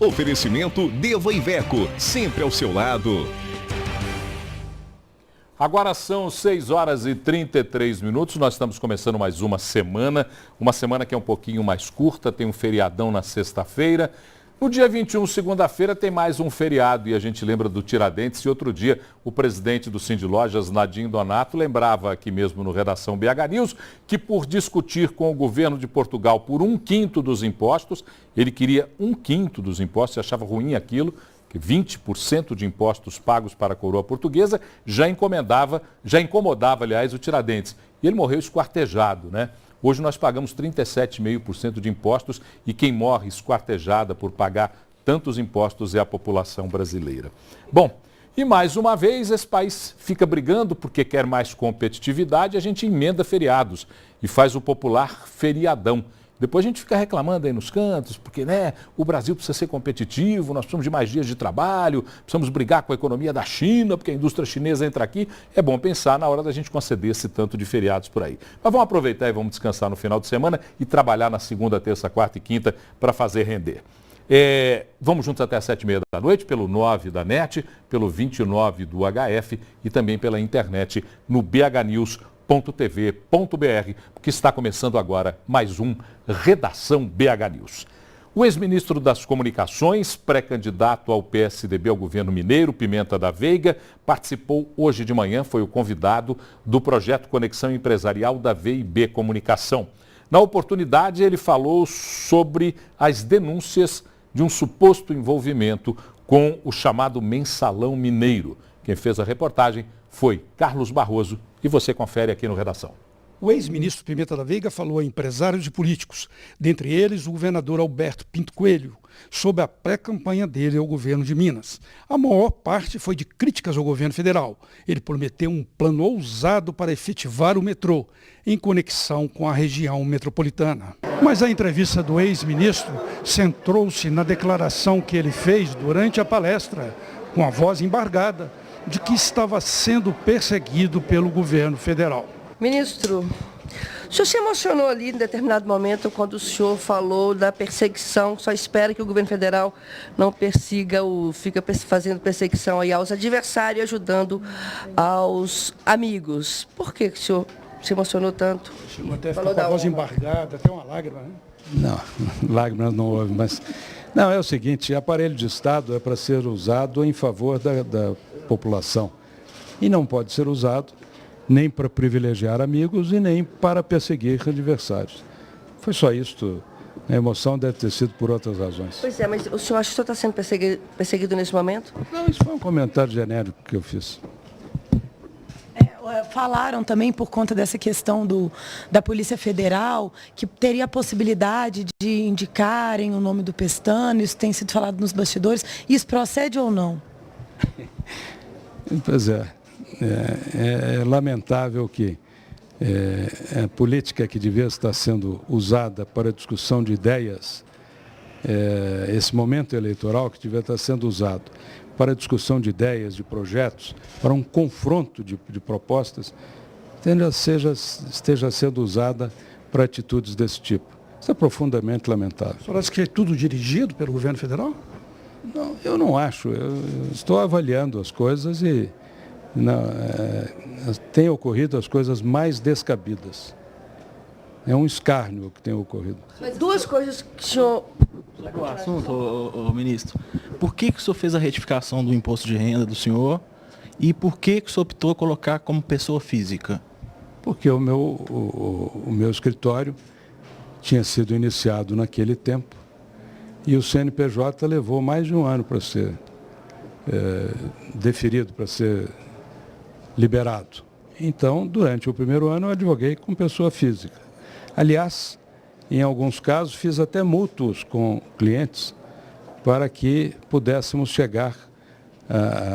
Oferecimento Deva Iveco, sempre ao seu lado. Agora são 6 horas e 33 minutos, nós estamos começando mais uma semana que é um pouquinho mais curta, tem um feriadão na sexta-feira. No dia 21, segunda-feira, tem mais um feriado e a gente lembra do Tiradentes. E outro dia, o presidente do Cindy Lojas, Nadim Donato, lembrava aqui mesmo no Redação BH News que por discutir com o governo de Portugal por 1/5 dos impostos, ele queria 1/5 dos impostos, achava ruim aquilo, que 20% de impostos pagos para a coroa portuguesa já incomodava, aliás, o Tiradentes. E ele morreu esquartejado, né? Hoje nós pagamos 37,5% de impostos e quem morre esquartejada por pagar tantos impostos é a população brasileira. Bom, e mais uma vez esse país fica brigando porque quer mais competitividade, a gente emenda feriados e faz o popular feriadão. Depois a gente fica reclamando aí nos cantos, porque o Brasil precisa ser competitivo, nós precisamos de mais dias de trabalho, precisamos brigar com a economia da China, porque a indústria chinesa entra aqui. É bom pensar na hora da gente conceder esse tanto de feriados por aí. Mas vamos aproveitar e vamos descansar no final de semana e trabalhar na segunda, terça, quarta e quinta para fazer render. Vamos juntos até às 7h30 da noite, pelo 9 da NET, pelo 29 do HF e também pela internet no bhnews.tv.br, porque está começando agora mais um Redação BH News. O ex-ministro das Comunicações, pré-candidato ao PSDB ao governo mineiro, Pimenta da Veiga, participou hoje de manhã, foi o convidado do projeto Conexão Empresarial da VIB Comunicação. Na oportunidade, ele falou sobre as denúncias de um suposto envolvimento com o chamado Mensalão Mineiro. Quem fez a reportagem foi Carlos Barroso e você confere aqui no Redação. O ex-ministro Pimenta da Veiga falou a empresários e políticos, dentre eles o governador Alberto Pinto Coelho, sobre a pré-campanha dele ao governo de Minas. A maior parte foi de críticas ao governo federal. Ele prometeu um plano ousado para efetivar o metrô, em conexão com a região metropolitana. Mas a entrevista do ex-ministro centrou-se na declaração que ele fez durante a palestra, com a voz embargada, de que estava sendo perseguido pelo governo federal. Ministro, o senhor se emocionou ali em determinado momento quando o senhor falou da perseguição, só espera que o governo federal não persiga, fica fazendo perseguição aí aos adversários e ajudando aos amigos. Por que o senhor se emocionou tanto? Chegou até a ficar com a voz embargada, até uma lágrima, né? Não, lágrimas não houve, mas... Não, é o seguinte, aparelho de Estado é para ser usado em favor da população. E não pode ser usado nem para privilegiar amigos e nem para perseguir adversários. Foi só isto. A emoção deve ter sido por outras razões. Pois é, mas o senhor acha que o senhor está sendo perseguido nesse momento? Não, isso foi um comentário genérico que eu fiz. Falaram também, por conta dessa questão da Polícia Federal, que teria a possibilidade de indicarem o nome do Pestana, isso tem sido falado nos bastidores. Isso procede ou não? Pois é. É lamentável que a política que devia estar sendo usada para a discussão de ideias, esse momento eleitoral que devia estar sendo usado para a discussão de ideias, de projetos, para um confronto de propostas, esteja sendo usada para atitudes desse tipo. Isso é profundamente lamentável. O senhor acha que é tudo dirigido pelo governo federal? Não, eu não acho. Eu estou avaliando as coisas e tem ocorrido as coisas mais descabidas. É um escárnio o que tem ocorrido. Mas duas coisas que o senhor... Sobre o assunto, ministro, por que o senhor fez a retificação do imposto de renda do senhor e por que o senhor optou colocar como pessoa física? Porque o meu escritório tinha sido iniciado naquele tempo e o CNPJ levou mais de um ano para ser deferido, para ser liberado. Então, durante o primeiro ano, eu advoguei com pessoa física. Aliás, em alguns casos, fiz até mútuos com clientes para que pudéssemos chegar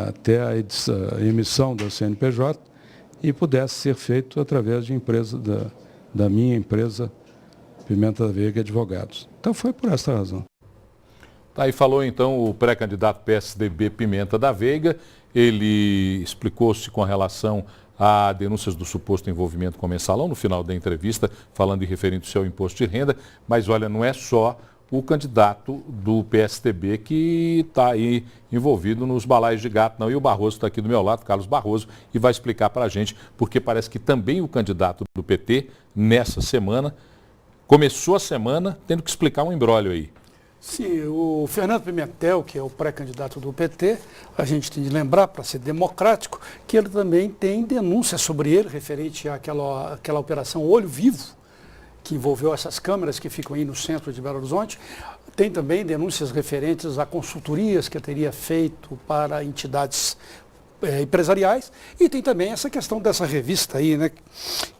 até a emissão da CNPJ e pudesse ser feito através de empresa, da minha empresa, Pimenta da Veiga Advogados. Então, foi por essa razão. Tá, e falou então o pré-candidato PSDB Pimenta da Veiga. Ele explicou-se com relação a denúncias do suposto envolvimento com o Mensalão no final da entrevista, falando e referindo-se ao imposto de renda. Mas olha, não é só o candidato do PSDB que está aí envolvido nos balaios de gato. Não, e o Barroso está aqui do meu lado, Carlos Barroso, e vai explicar para a gente, porque parece que também o candidato do PT, nessa semana, começou a semana tendo que explicar um imbróglio aí. Sim, o Fernando Pimentel, que é o pré-candidato do PT, a gente tem de lembrar, para ser democrático, que ele também tem denúncias sobre ele, referente àquela operação Olho Vivo, que envolveu essas câmeras que ficam aí no centro de Belo Horizonte. Tem também denúncias referentes a consultorias que ele teria feito para entidades empresariais. E tem também essa questão dessa revista aí, né,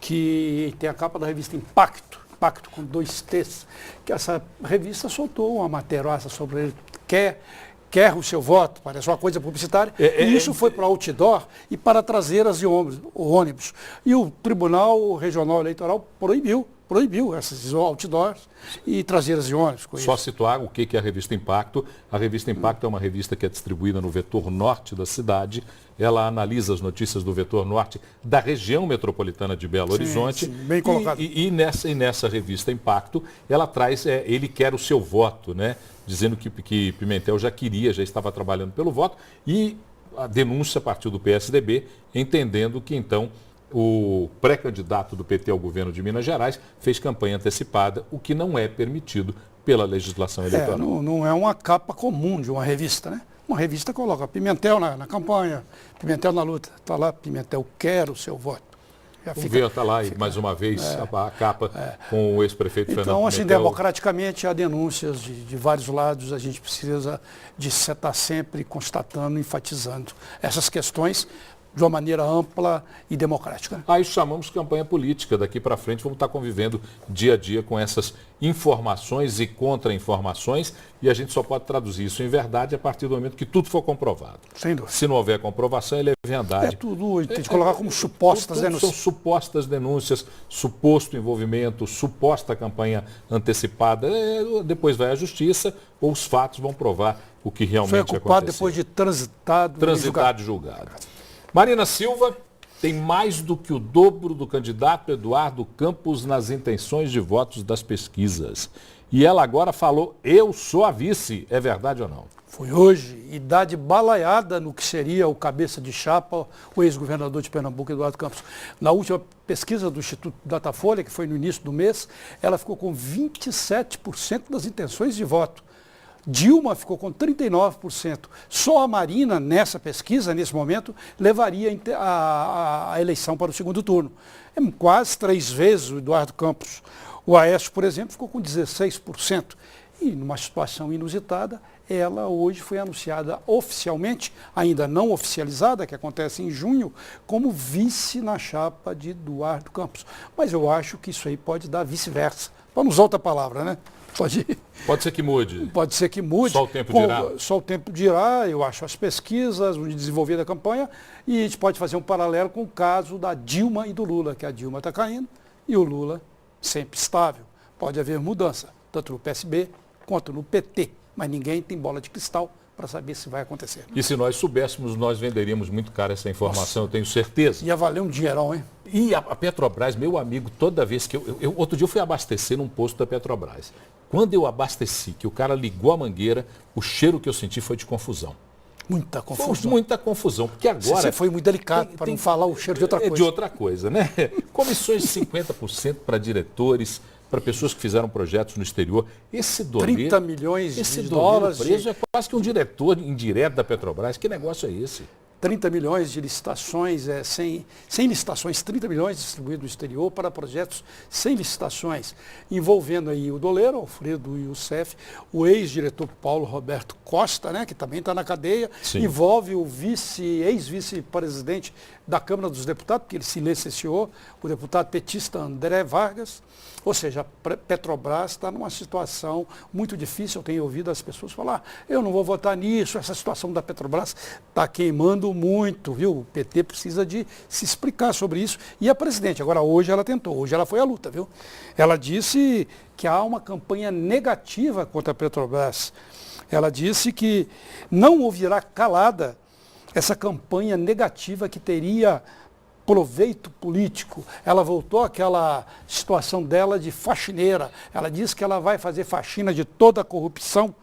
que tem a capa da revista Impacto com 2 T's, que essa revista soltou uma matéria sobre ele, quer o seu voto, parece uma coisa publicitária, e isso foi para o outdoor e para traseiras de ônibus. E o Tribunal Regional Eleitoral proibiu esses outdoors e traseiras de ônibus. Só situar o que é a Revista Impacto. A Revista Impacto é uma revista que é distribuída no vetor norte da cidade. Ela analisa as notícias do vetor norte da região metropolitana de Belo Horizonte. Sim, bem colocado. E nessa Revista Impacto, ela traz, ele quer o seu voto, né? Dizendo que Pimentel já estava trabalhando pelo voto, e a denúncia partiu do PSDB, entendendo que então o pré-candidato do PT ao governo de Minas Gerais fez campanha antecipada, o que não é permitido pela legislação eleitoral. Não é uma capa comum de uma revista, né? Uma revista coloca Pimentel na campanha, Pimentel na luta. Está lá, Pimentel quer o seu voto. Está lá, e mais uma vez, a capa com o ex-prefeito Fernando Pimentel. Então, assim, democraticamente, há denúncias de vários lados. A gente precisa de estar sempre constatando, enfatizando essas questões de uma maneira ampla e democrática. Isso chamamos de campanha política. Daqui para frente vamos estar convivendo dia a dia com essas informações e contra-informações, e a gente só pode traduzir isso em verdade a partir do momento que tudo for comprovado. Sem dúvida. Se não houver comprovação, ele é verdade. Tudo, tem que colocar como supostas denúncias. São supostas denúncias, suposto envolvimento, suposta campanha antecipada. Depois vai à justiça, ou os fatos vão provar o que realmente aconteceu. Foi ocupado depois de transitado e julgado. Marina Silva tem mais do que o dobro do candidato Eduardo Campos nas intenções de votos das pesquisas. E ela agora falou, eu sou a vice. É verdade ou não? Foi hoje, e dá de balaiada no que seria o cabeça de chapa, o ex-governador de Pernambuco, Eduardo Campos. Na última pesquisa do Instituto Datafolha, que foi no início do mês, ela ficou com 27% das intenções de voto. Dilma ficou com 39%. Só a Marina, nessa pesquisa, nesse momento, levaria a eleição para o segundo turno. É quase 3 vezes o Eduardo Campos. O Aécio, por exemplo, ficou com 16%. E, numa situação inusitada, ela hoje foi anunciada oficialmente, ainda não oficializada, que acontece em junho, como vice na chapa de Eduardo Campos. Mas eu acho que isso aí pode dar vice-versa. Vamos usar outra palavra, né? Pode ser que mude. Pode ser que mude. Só o tempo dirá. Só o tempo dirá, eu acho, as pesquisas, o desenvolver da campanha, e a gente pode fazer um paralelo com o caso da Dilma e do Lula, que a Dilma está caindo e o Lula sempre estável. Pode haver mudança, tanto no PSB quanto no PT, mas ninguém tem bola de cristal para saber se vai acontecer. E se nós soubéssemos, nós venderíamos muito caro essa informação, eu tenho certeza. Ia valer um dinheirão, hein? E a Petrobras, meu amigo, toda vez que outro dia eu fui abastecer num posto da Petrobras. Quando eu abasteci, que o cara ligou a mangueira, o cheiro que eu senti foi de confusão. Muita confusão. Foi muita confusão, porque agora... Você foi muito delicado para não falar o cheiro de outra coisa. De outra coisa, né? Comissões de 50% para diretores, para pessoas que fizeram projetos no exterior. Esse doleiro... 30 milhões de dólares. Preso é quase que um diretor indireto da Petrobras. Que negócio é esse? 30 milhões de licitações, sem licitações, 30 milhões distribuídos no exterior para projetos sem licitações, envolvendo aí o doleiro, Alfredo Youssef, o ex-diretor Paulo Roberto Costa, né, que também está na cadeia, Sim. Envolve o ex-vice-presidente da Câmara dos Deputados, porque ele se licenciou, o deputado petista André Vargas. Ou seja, a Petrobras está numa situação muito difícil. Eu tenho ouvido as pessoas falar, eu não vou votar nisso, essa situação da Petrobras está queimando muito, viu? O PT precisa de se explicar sobre isso. E a presidente, agora hoje ela tentou, hoje ela foi à luta, viu? Ela disse que há uma campanha negativa contra a Petrobras. Ela disse que não ouvirá calada essa campanha negativa que teria proveito político. Ela voltou àquela situação dela de faxineira. Ela disse que ela vai fazer faxina de toda a corrupção,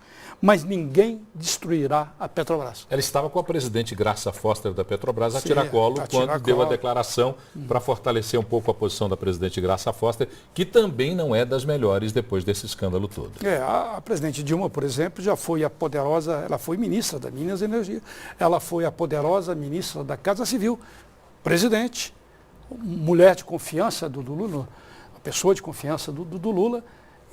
mas ninguém destruirá a Petrobras. Ela estava com a presidente Graça Foster da Petrobras a tiracolo quando deu a declaração para fortalecer um pouco a posição da presidente Graça Foster, que também não é das melhores depois desse escândalo todo. A presidente Dilma, por exemplo, já foi a poderosa, ela foi ministra da Minas e Energia, ela foi a poderosa ministra da Casa Civil, presidente, mulher de confiança do Lula, a pessoa de confiança do Lula.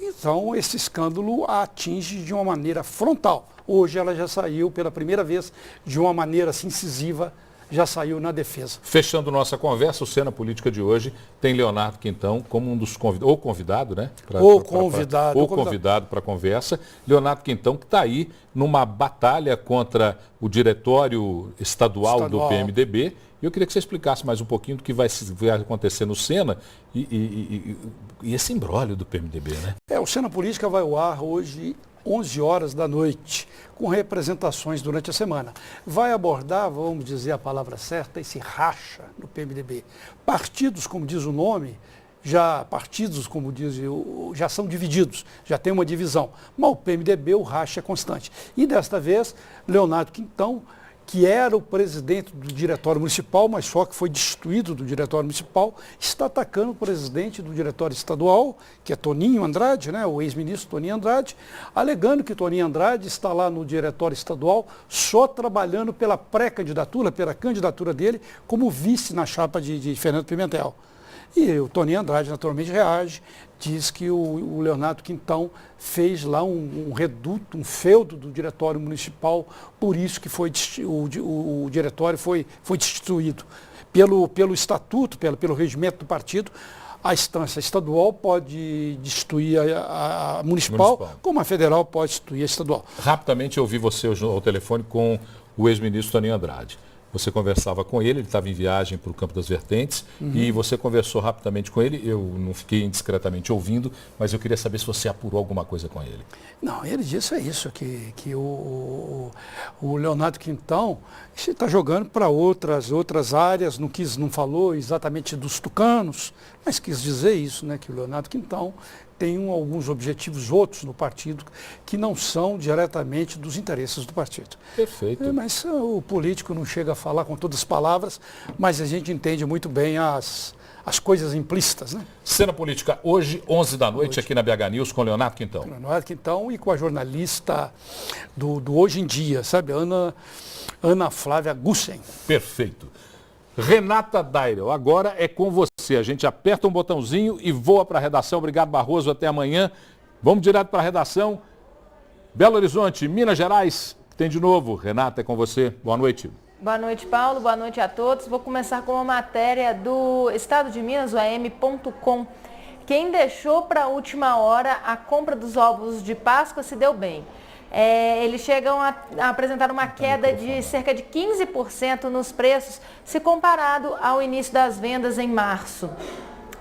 Então, esse escândalo a atinge de uma maneira frontal. Hoje ela já saiu pela primeira vez de uma maneira assim, incisiva, já saiu na defesa. Fechando nossa conversa, o Cena Política de hoje tem Leonardo Quintão como um dos convidados, ou convidado, né? Convidado para a conversa. Leonardo Quintão que está aí numa batalha contra o diretório estadual do PMDB. E eu queria que você explicasse mais um pouquinho do que vai acontecer no Cena e esse imbróglio do PMDB, né? O Cena Política vai ao ar hoje, 11 horas da noite, com representações durante a semana. Vai abordar, vamos dizer a palavra certa, esse racha no PMDB. Partidos, como diz o nome, já são divididos, já tem uma divisão. Mas o PMDB, o racha é constante. E desta vez, Leonardo Quintão, que era o presidente do Diretório Municipal, mas só que foi destituído do Diretório Municipal, está atacando o presidente do Diretório Estadual, que é Toninho Andrade, né, o ex-ministro Toninho Andrade, alegando que Toninho Andrade está lá no Diretório Estadual só trabalhando pela pré-candidatura, pela candidatura dele como vice na chapa de Fernando Pimentel. E o Toninho Andrade naturalmente reage, diz que o Leonardo Quintão fez lá um reduto, um feudo do Diretório Municipal, por isso que o Diretório foi destituído. Pelo estatuto, pelo regimento do partido, a instância estadual pode destituir a municipal, como a federal pode destituir a estadual. Rapidamente eu ouvi você ao telefone com o ex-ministro Toninho Andrade. Você conversava com ele estava em viagem para o Campo das Vertentes e você conversou rapidamente com ele. Eu não fiquei indiscretamente ouvindo, mas eu queria saber se você apurou alguma coisa com ele. Não, ele disse isso, que o Leonardo Quintão está jogando para outras áreas, não falou exatamente dos tucanos, mas quis dizer isso, né, que o Leonardo Quintão tem alguns objetivos outros no partido que não são diretamente dos interesses do partido. Perfeito. Mas o político não chega a falar com todas as palavras, mas a gente entende muito bem as coisas implícitas, né? Cena Política, hoje, 11 da noite, aqui na BH News, com Leonardo Quintão. Leonardo Quintão e com a jornalista do Hoje em Dia, sabe? Ana Flávia Gussen. Perfeito. Renata Dairel, agora é com você. A gente aperta um botãozinho e voa para a redação. Obrigado, Barroso. Até amanhã. Vamos direto para a redação. Belo Horizonte, Minas Gerais. Tem de novo. Renata, é com você. Boa noite. Boa noite, Paulo. Boa noite a todos. Vou começar com uma matéria do Estado de Minas, o am.com. Quem deixou para a última hora a compra dos ovos de Páscoa se deu bem. Eles chegam a apresentar uma queda de cerca de 15% nos preços, se comparado ao início das vendas em março.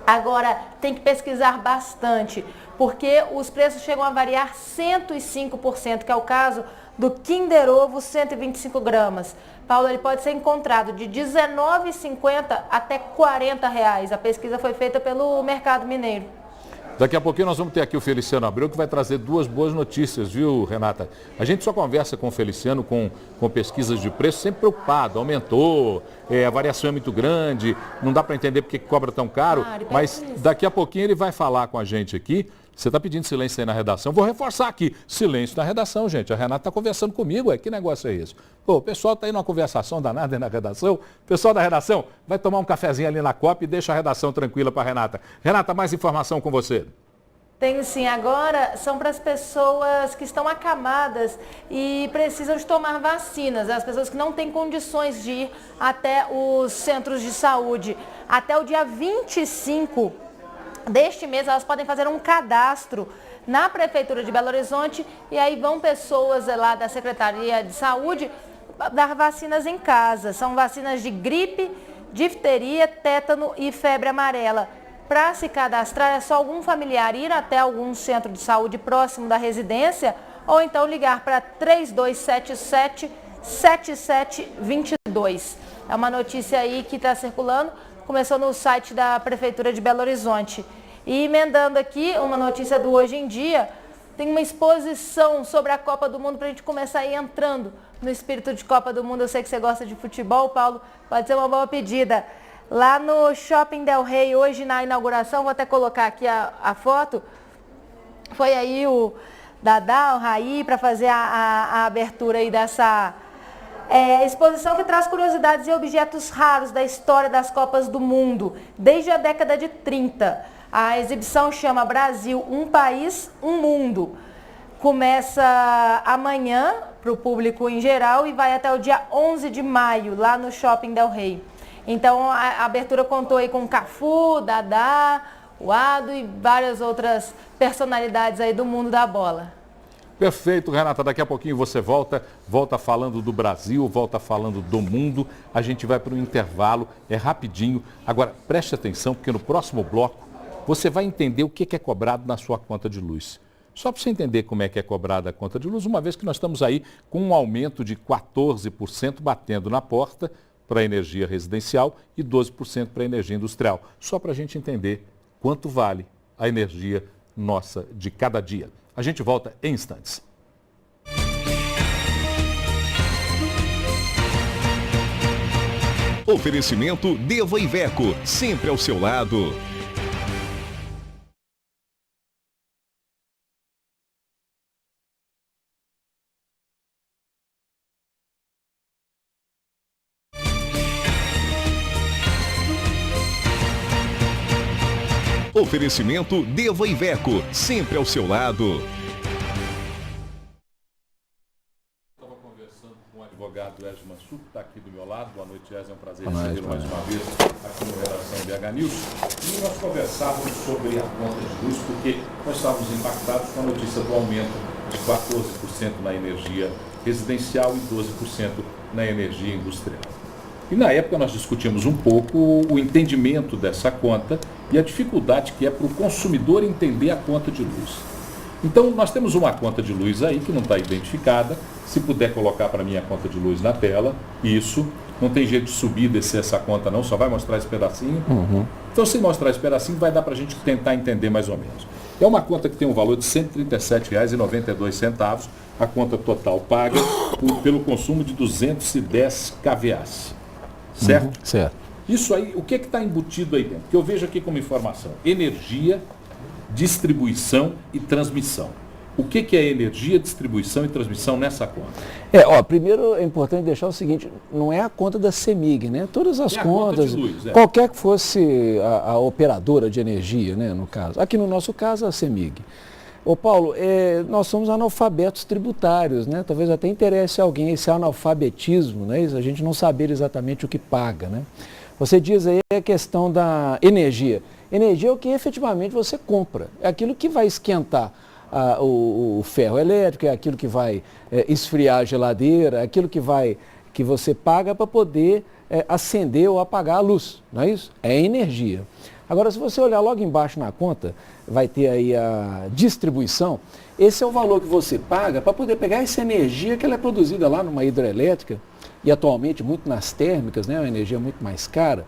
Agora, tem que pesquisar bastante, porque os preços chegam a variar 105%, que é o caso do Kinder Ovo 125 gramas. Paulo, ele pode ser encontrado de R$ 19,50 até R$ 40. A pesquisa foi feita pelo Mercado Mineiro. Daqui a pouquinho nós vamos ter aqui o Feliciano Abreu, que vai trazer duas boas notícias, viu, Renata? A gente só conversa com o Feliciano com pesquisas de preço, sempre preocupado, aumentou, a variação é muito grande, não dá para entender porque cobra tão caro, mas daqui a pouquinho ele vai falar com a gente aqui. Você está pedindo silêncio aí na redação? Vou reforçar aqui. Silêncio na redação, gente. A Renata está conversando comigo. Que negócio é esse? Pô, o pessoal está aí numa conversação danada aí na redação. O pessoal da redação vai tomar um cafezinho ali na copa e deixa a redação tranquila para a Renata. Renata, mais informação com você. Tem sim, agora são para as pessoas que estão acamadas e precisam de tomar vacinas, as pessoas que não têm condições de ir até os centros de saúde. Até o dia 25 deste mês, elas podem fazer um cadastro na Prefeitura de Belo Horizonte e aí vão pessoas lá da Secretaria de Saúde dar vacinas em casa. São vacinas de gripe, difteria, tétano e febre amarela. Para se cadastrar é só algum familiar ir até algum centro de saúde próximo da residência ou então ligar para 3277-7722. É uma notícia aí que está circulando começou no site da Prefeitura de Belo Horizonte. E emendando aqui, uma notícia do Hoje em Dia, tem uma exposição sobre a Copa do Mundo para a gente começar a ir entrando no espírito de Copa do Mundo. Eu sei que você gosta de futebol, Paulo, pode ser uma boa pedida. Lá no Shopping Del Rey, hoje na inauguração, vou até colocar aqui a foto, foi aí o Dadá, o Raí, para fazer a abertura aí dessa exposição que traz curiosidades e objetos raros da história das Copas do Mundo, desde a década de 30. A exibição chama Brasil, um país, um mundo. Começa amanhã para o público em geral e vai até o dia 11 de maio, lá no Shopping Del Rey. Então a abertura contou aí com Cafu, Dadá, o Ado e várias outras personalidades aí do mundo da bola. Perfeito, Renata. Daqui a pouquinho você volta falando do Brasil, volta falando do mundo. A gente vai para um intervalo, é rapidinho. Agora, preste atenção, porque no próximo bloco você vai entender o que é cobrado na sua conta de luz. Só para você entender como é que é cobrada a conta de luz, uma vez que nós estamos aí com um aumento de 14% batendo na porta para a energia residencial e 12% para a energia industrial. Só para a gente entender quanto vale a energia nossa de cada dia. A gente volta em instantes. Oferecimento Deva Iveco, sempre ao seu lado. Oferecimento Deva Iveco, sempre ao seu lado. Estava conversando com o advogado Ezio Mansur, que está aqui do meu lado. Boa noite, Ezio. É um prazer recebê-lo mais uma vez aqui no Redação BH News. E nós conversávamos sobre a conta de luz, porque nós estávamos impactados com a notícia do aumento de 14% na energia residencial e 12% na energia industrial. E na época nós discutimos um pouco o entendimento dessa conta e a dificuldade que é para o consumidor entender a conta de luz. Então nós temos uma conta de luz aí que não está identificada. Se puder colocar para mim a conta de luz na tela, isso. Não tem jeito de subir e descer essa conta não, só vai mostrar esse pedacinho. Então se mostrar esse pedacinho vai dar para a gente tentar entender mais ou menos. É uma conta que tem um valor de R$ 137,92, a conta total paga pelo consumo de 210 kVA. Certo? Certo. Isso aí, o que está embutido aí dentro? Que eu vejo aqui como informação: energia, distribuição e transmissão. O que é energia, distribuição e transmissão nessa conta? Primeiro é importante deixar o seguinte, não é a conta da CEMIG, né? Todas as contas, conta de luz, qualquer que fosse a operadora de energia, né, no caso. Aqui no nosso caso, a CEMIG. Ô Paulo, nós somos analfabetos tributários, né? Talvez até interesse a alguém esse analfabetismo, né? A gente não saber exatamente o que paga, né? Você diz aí a questão da energia. Energia é o que efetivamente você compra. É aquilo que vai esquentar o ferro elétrico, é aquilo que vai esfriar a geladeira, é aquilo que você paga para poder acender ou apagar a luz, não é isso? É energia. Agora, se você olhar logo embaixo na conta, vai ter aí a distribuição. Esse é o valor que você paga para poder pegar essa energia que ela é produzida lá numa hidrelétrica e atualmente muito nas térmicas, né, uma energia muito mais cara.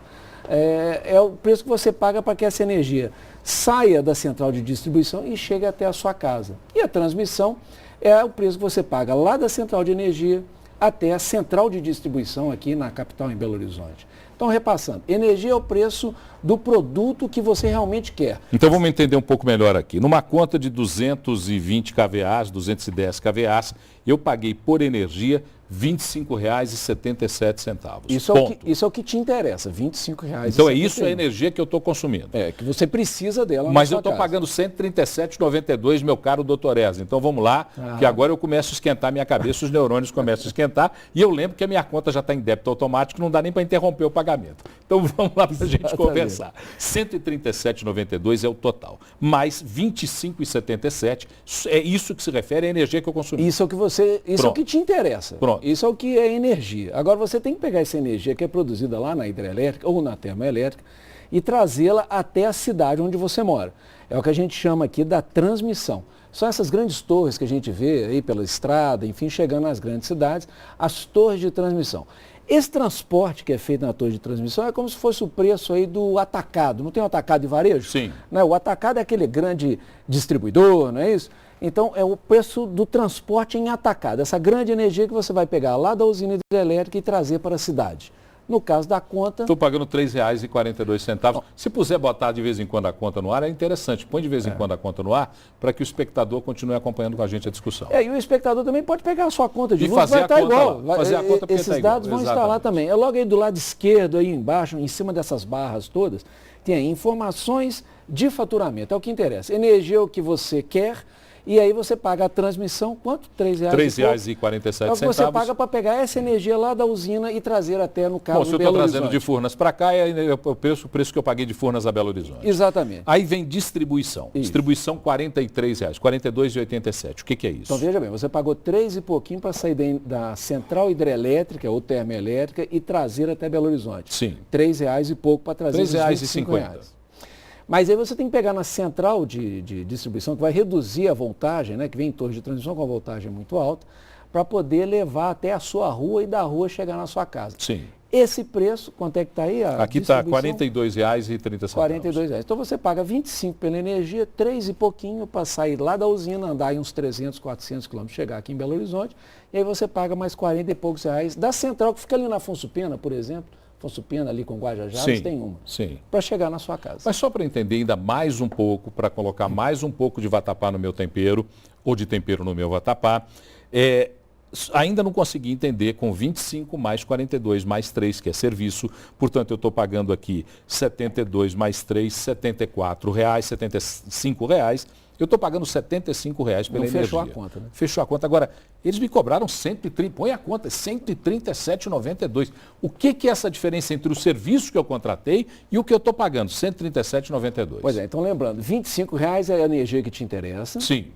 É o preço que você paga para que essa energia saia da central de distribuição e chegue até a sua casa. E a transmissão é o preço que você paga lá da central de energia até a central de distribuição aqui na capital, em Belo Horizonte. Então, repassando, energia é o preço do produto que você realmente quer. Então, vamos entender um pouco melhor aqui. Numa conta de 220 kVA, 210 kVA, eu paguei por energia R$ 25,77. Isso é o que te interessa, R$ 25,77. Então é isso a energia que eu estou consumindo. É, que você precisa dela. Mas eu estou pagando R$ 137,92, meu caro doutor Ezio. Então vamos lá, que agora eu começo a esquentar minha cabeça, os neurônios começam a esquentar, e eu lembro que a minha conta já está em débito automático, não dá nem para interromper o pagamento. Então vamos lá para a gente conversar. R$ 137,92 é o total, mais R$ 25,77, é isso que se refere à energia que eu consumi. Isso é o que é o que te interessa. Pronto. Isso é o que é energia. Agora você tem que pegar essa energia que é produzida lá na hidrelétrica ou na termoelétrica e trazê-la até a cidade onde você mora. É o que a gente chama aqui da transmissão. São essas grandes torres que a gente vê aí pela estrada, enfim, chegando nas grandes cidades, as torres de transmissão. Esse transporte que é feito na torre de transmissão é como se fosse o preço aí do atacado. Não tem o atacado de varejo? Sim. Né? O atacado é aquele grande distribuidor, não é isso? Então, é o preço do transporte em atacado. Essa grande energia que você vai pegar lá da usina hidrelétrica e trazer para a cidade. No caso da conta... Estou pagando R$ 3,42. Se puser botar de vez em quando a conta no ar, é interessante. Põe de vez em quando a conta no ar para que o espectador continue acompanhando com a gente a discussão. E o espectador também pode pegar a sua conta de luz, vai estar igual. Fazer a conta esses dados vão estar lá também. É logo aí do lado esquerdo, aí embaixo, em cima dessas barras todas, tem aí informações de faturamento. É o que interessa. Energia é o que você quer. E aí você paga a transmissão, quanto? R$ 3,47. É o que você paga para pegar essa energia lá da usina e trazer até, no caso, Bom, se eu estou trazendo de Furnas para cá, é o preço que eu paguei de Furnas a Belo Horizonte. Exatamente. Aí vem distribuição. Isso. Distribuição R$ 43, R$ 42,87. O que é isso? Então veja bem, você pagou 3 e pouquinho para sair da central hidrelétrica ou termoelétrica e trazer até Belo Horizonte. Sim. R$ 3,00 e pouco para trazer R$ 3,50. Mas aí você tem que pegar na central de distribuição, que vai reduzir a voltagem, né, que vem em torre de transmissão com a voltagem muito alta, para poder levar até a sua rua e da rua chegar na sua casa. Sim. Esse preço, quanto é que está aí? Aqui está R$ 42,30. R$ 42,00. Então você paga 25 pela energia, 3 e pouquinho para sair lá da usina, andar aí uns 300, 400 quilômetros, chegar aqui em Belo Horizonte, e aí você paga mais 40 e poucos reais da central, que fica ali na Afonso Pena, por exemplo. Afonso Pena ali com Guajajara, tem uma. Sim. Para chegar na sua casa. Mas só para entender ainda mais um pouco, para colocar mais um pouco de vatapá no meu tempero, ou de tempero no meu vatapá, ainda não consegui entender com 25 mais 42 mais 3, que é serviço. Portanto, eu estou pagando aqui 72 mais 3, R$ 74, R$ 75. Eu estou pagando R$ 75 pela energia. Fechou a conta, né? Fechou a conta. Agora, eles me cobraram 130, põe a conta, R$ 137,92. O que é essa diferença entre o serviço que eu contratei e o que eu estou pagando? R$ 137,92. Pois é, então lembrando, R$ 25 é a energia que te interessa. Sim.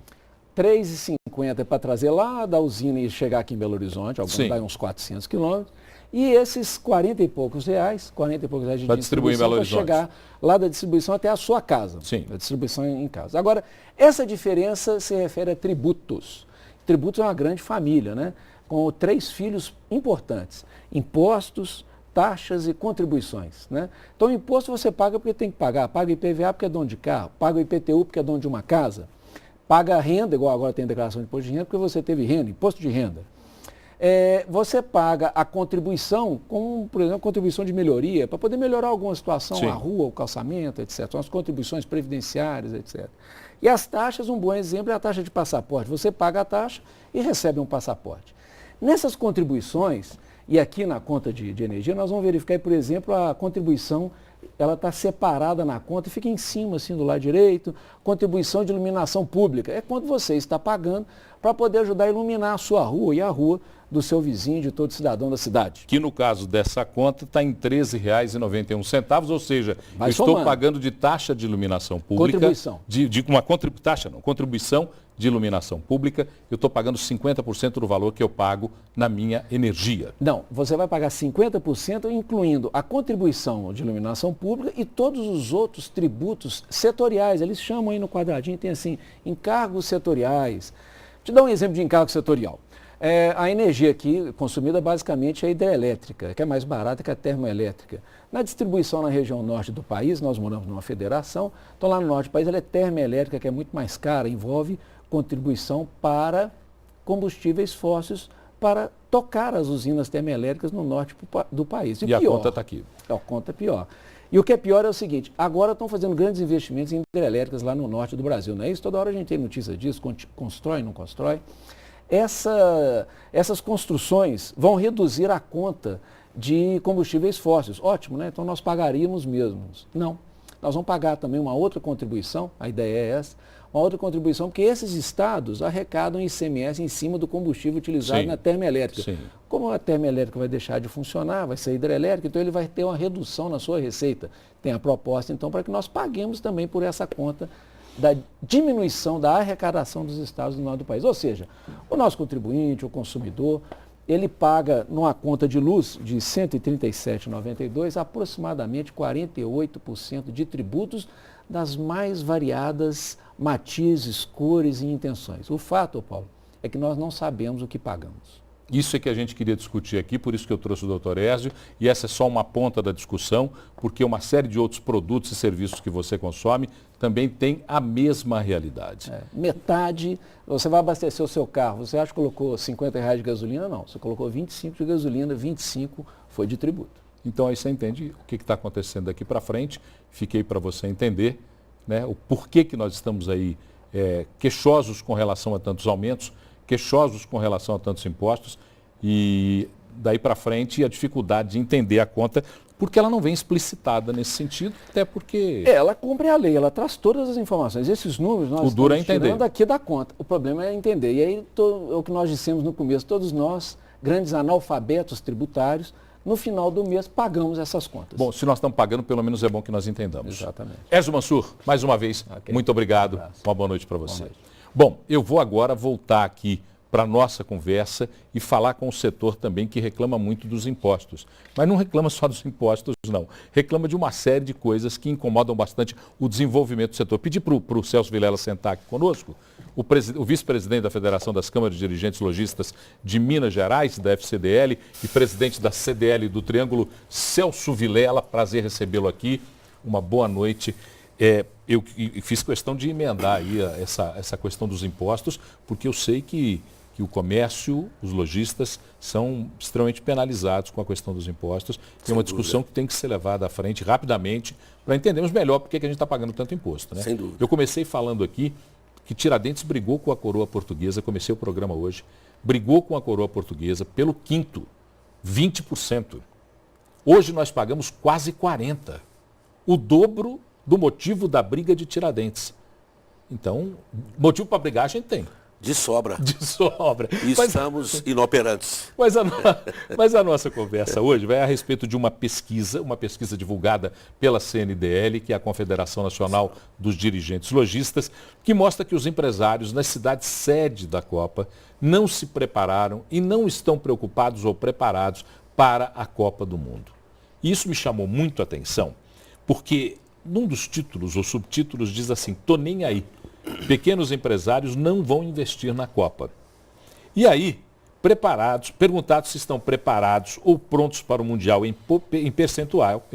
R$ 3,50 é para trazer lá da usina e chegar aqui em Belo Horizonte, dá uns 400 quilômetros. E esses 40 e poucos reais de distribuição para chegar lá da distribuição até a sua casa. Sim. Da distribuição em casa. Agora, essa diferença se refere a tributos. Tributos é uma grande família, né? Com 3 filhos importantes: impostos, taxas e contribuições, né? Então, o imposto você paga porque tem que pagar. Paga IPVA porque é dono de carro, paga o IPTU porque é dono de uma casa, paga renda, igual agora tem declaração de imposto de renda, porque você teve renda, imposto de renda. Você paga a contribuição, como, por exemplo, contribuição de melhoria, para poder melhorar alguma situação, Sim. a rua, o calçamento, etc. São as contribuições previdenciárias, etc. E as taxas, um bom exemplo é a taxa de passaporte. Você paga a taxa e recebe um passaporte. Nessas contribuições, e aqui na conta de energia, nós vamos verificar, por exemplo, a contribuição, ela está separada na conta, fica em cima, assim, do lado direito, contribuição de iluminação pública. É quanto você está pagando para poder ajudar a iluminar a sua rua e a rua do seu vizinho, de todo cidadão da cidade. Que no caso dessa conta está em R$ 13,91, ou seja, eu estou pagando de taxa de iluminação pública. Contribuição. Contribuição de iluminação pública, eu estou pagando 50% do valor que eu pago na minha energia. Não, você vai pagar 50%, incluindo a contribuição de iluminação pública e todos os outros tributos setoriais. Eles chamam aí no quadradinho, tem assim, encargos setoriais. Te dar um exemplo de encargo setorial. A energia aqui consumida basicamente é hidrelétrica, que é mais barata que a termoelétrica. Na distribuição na região norte do país, nós moramos numa federação, então lá no norte do país ela é termoelétrica, que é muito mais cara, envolve contribuição para combustíveis fósseis para tocar as usinas termoelétricas no norte do país. E a conta está aqui. A conta é pior. E o que é pior é o seguinte, agora estão fazendo grandes investimentos em hidrelétricas lá no norte do Brasil, não é isso? Toda hora a gente tem notícia disso, constrói, não constrói. Essas construções vão reduzir a conta de combustíveis fósseis. Ótimo, né? Então nós pagaríamos mesmos. Não. Nós vamos pagar também uma outra contribuição, a ideia é essa, uma outra contribuição, porque esses estados arrecadam ICMS em cima do combustível utilizado na termoelétrica. Sim. Como a termoelétrica vai deixar de funcionar, vai ser hidrelétrica, então ele vai ter uma redução na sua receita. Tem a proposta, então, para que nós paguemos também por essa conta da diminuição da arrecadação dos estados do norte do país. Ou seja, o nosso contribuinte, o consumidor, ele paga numa conta de luz de R$ 137,92 aproximadamente 48% de tributos das mais variadas matizes, cores e intenções. O fato, Paulo, é que nós não sabemos o que pagamos. Isso é que a gente queria discutir aqui, por isso que eu trouxe o doutor Ézio, e essa é só uma ponta da discussão, porque uma série de outros produtos e serviços que você consome também tem a mesma realidade. Metade, você vai abastecer o seu carro, você acha que colocou R$50 de gasolina? Não, você colocou 25 de gasolina, 25 foi de tributo. Então aí você entende o que está acontecendo daqui para frente, fiquei para você entender, né, o porquê que nós estamos aí queixosos com relação a tantos aumentos, queixosos com relação a tantos impostos e daí para frente a dificuldade de entender a conta, porque ela não vem explicitada nesse sentido, até porque... Ela cumpre a lei, ela traz todas as informações. Esses números nós estamos tirando aqui da conta. O problema é entender. E aí é o que nós dissemos no começo, todos nós, grandes analfabetos tributários, no final do mês pagamos essas contas. Bom, se nós estamos pagando, pelo menos é bom que nós entendamos. Exatamente. Ézio Mansur, mais uma vez, muito obrigado. Uma boa noite para você. Bom, eu vou agora voltar aqui para a nossa conversa e falar com o setor também que reclama muito dos impostos. Mas não reclama só dos impostos, não. Reclama de uma série de coisas que incomodam bastante o desenvolvimento do setor. Pedi para o Celso Vilela sentar aqui conosco, o vice-presidente da Federação das Câmaras de Dirigentes Lojistas de Minas Gerais, da FCDL, e presidente da CDL do Triângulo, Celso Vilela. Prazer recebê-lo aqui. Uma boa noite. Eu fiz questão de emendar aí essa questão dos impostos, porque eu sei que o comércio, os lojistas, são extremamente penalizados com a questão dos impostos. É uma discussão que tem que ser levada à frente rapidamente para entendermos melhor por que a gente está pagando tanto imposto. Né? Sem dúvida. Eu comecei falando aqui que Tiradentes brigou com a coroa portuguesa, comecei o programa hoje, brigou com a coroa portuguesa pelo quinto, 20%. Hoje nós pagamos quase 40%. O dobro do motivo da briga de Tiradentes. Então, motivo para brigar a gente tem. De sobra. De sobra. E estamos inoperantes. Mas a nossa conversa hoje vai a respeito de uma pesquisa divulgada pela CNDL, que é a Confederação Nacional dos Dirigentes Lojistas, que mostra que os empresários nas cidades sede da Copa não se prepararam e não estão preocupados ou preparados para a Copa do Mundo. E isso me chamou muito a atenção, porque num dos títulos ou subtítulos diz assim: "Tô nem aí. Pequenos empresários não vão investir na Copa". E aí, perguntados se estão preparados ou prontos para o Mundial em percentual,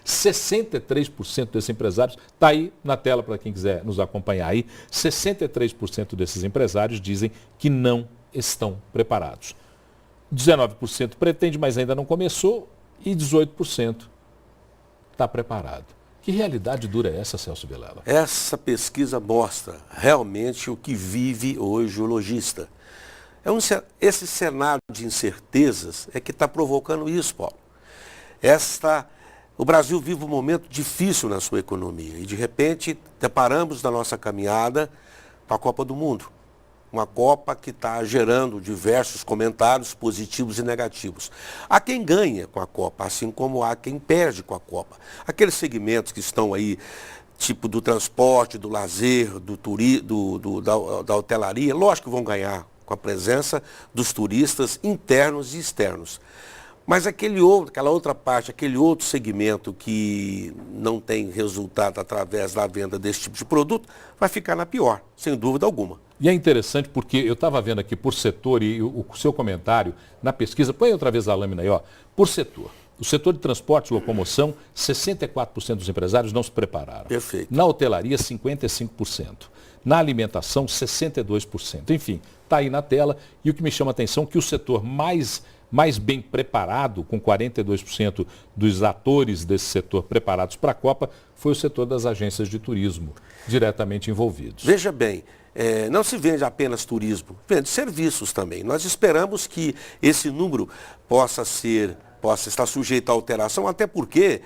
63% desses empresários, está aí na tela para quem quiser nos acompanhar aí, 63% desses empresários dizem que não estão preparados. 19% pretende, mas ainda não começou, e 18% está preparado. Que realidade dura é essa, Celso Vilela? Essa pesquisa mostra realmente o que vive hoje o lojista. Esse cenário de incertezas é que está provocando isso, Paulo. O Brasil vive um momento difícil na sua economia e, de repente, deparamos na nossa caminhada para a Copa do Mundo. Uma Copa que está gerando diversos comentários positivos e negativos. Há quem ganha com a Copa, assim como há quem perde com a Copa. Aqueles segmentos que estão aí, tipo do transporte, do lazer, da hotelaria, lógico que vão ganhar com a presença dos turistas internos e externos. Mas aquela outra parte, aquele outro segmento que não tem resultado através da venda desse tipo de produto, vai ficar na pior, sem dúvida alguma. E é interessante porque eu estava vendo aqui por setor e o seu comentário na pesquisa, põe outra vez a lâmina aí, ó, por setor. O setor de transporte e locomoção, 64% dos empresários não se prepararam. Perfeito. Na hotelaria, 55%. Na alimentação, 62%. Enfim, está aí na tela. E o que me chama a atenção é que o setor mais bem preparado, com 42% dos atores desse setor preparados para a Copa, foi o setor das agências de turismo, diretamente envolvidos. Veja bem, não se vende apenas turismo, vende serviços também. Nós esperamos que esse número possa estar sujeito a alteração, até porque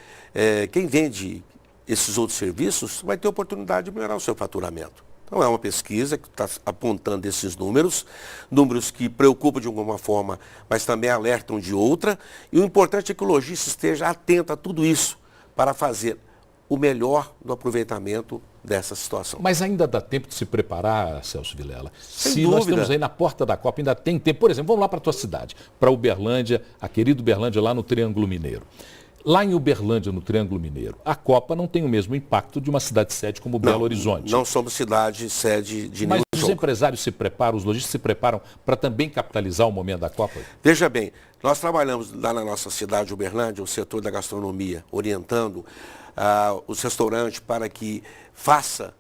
quem vende esses outros serviços vai ter oportunidade de melhorar o seu faturamento. Então é uma pesquisa que está apontando esses números que preocupam de alguma forma, mas também alertam de outra. E o importante é que o lojista esteja atento a tudo isso para fazer o melhor do aproveitamento dessa situação. Mas ainda dá tempo de se preparar, Celso Vilela? Sem dúvida. Nós estamos aí na porta da Copa, ainda tem tempo. Por exemplo, vamos lá para a tua cidade, para Uberlândia, a querida Uberlândia lá no Triângulo Mineiro. Lá em Uberlândia, no Triângulo Mineiro, a Copa não tem o mesmo impacto de uma cidade-sede como Belo Horizonte. Não somos cidade-sede de nenhum Mas os empresários se preparam, os lojistas se preparam para também capitalizar o momento da Copa? Veja bem, nós trabalhamos lá na nossa cidade de Uberlândia, o setor da gastronomia, orientando os restaurantes para que faça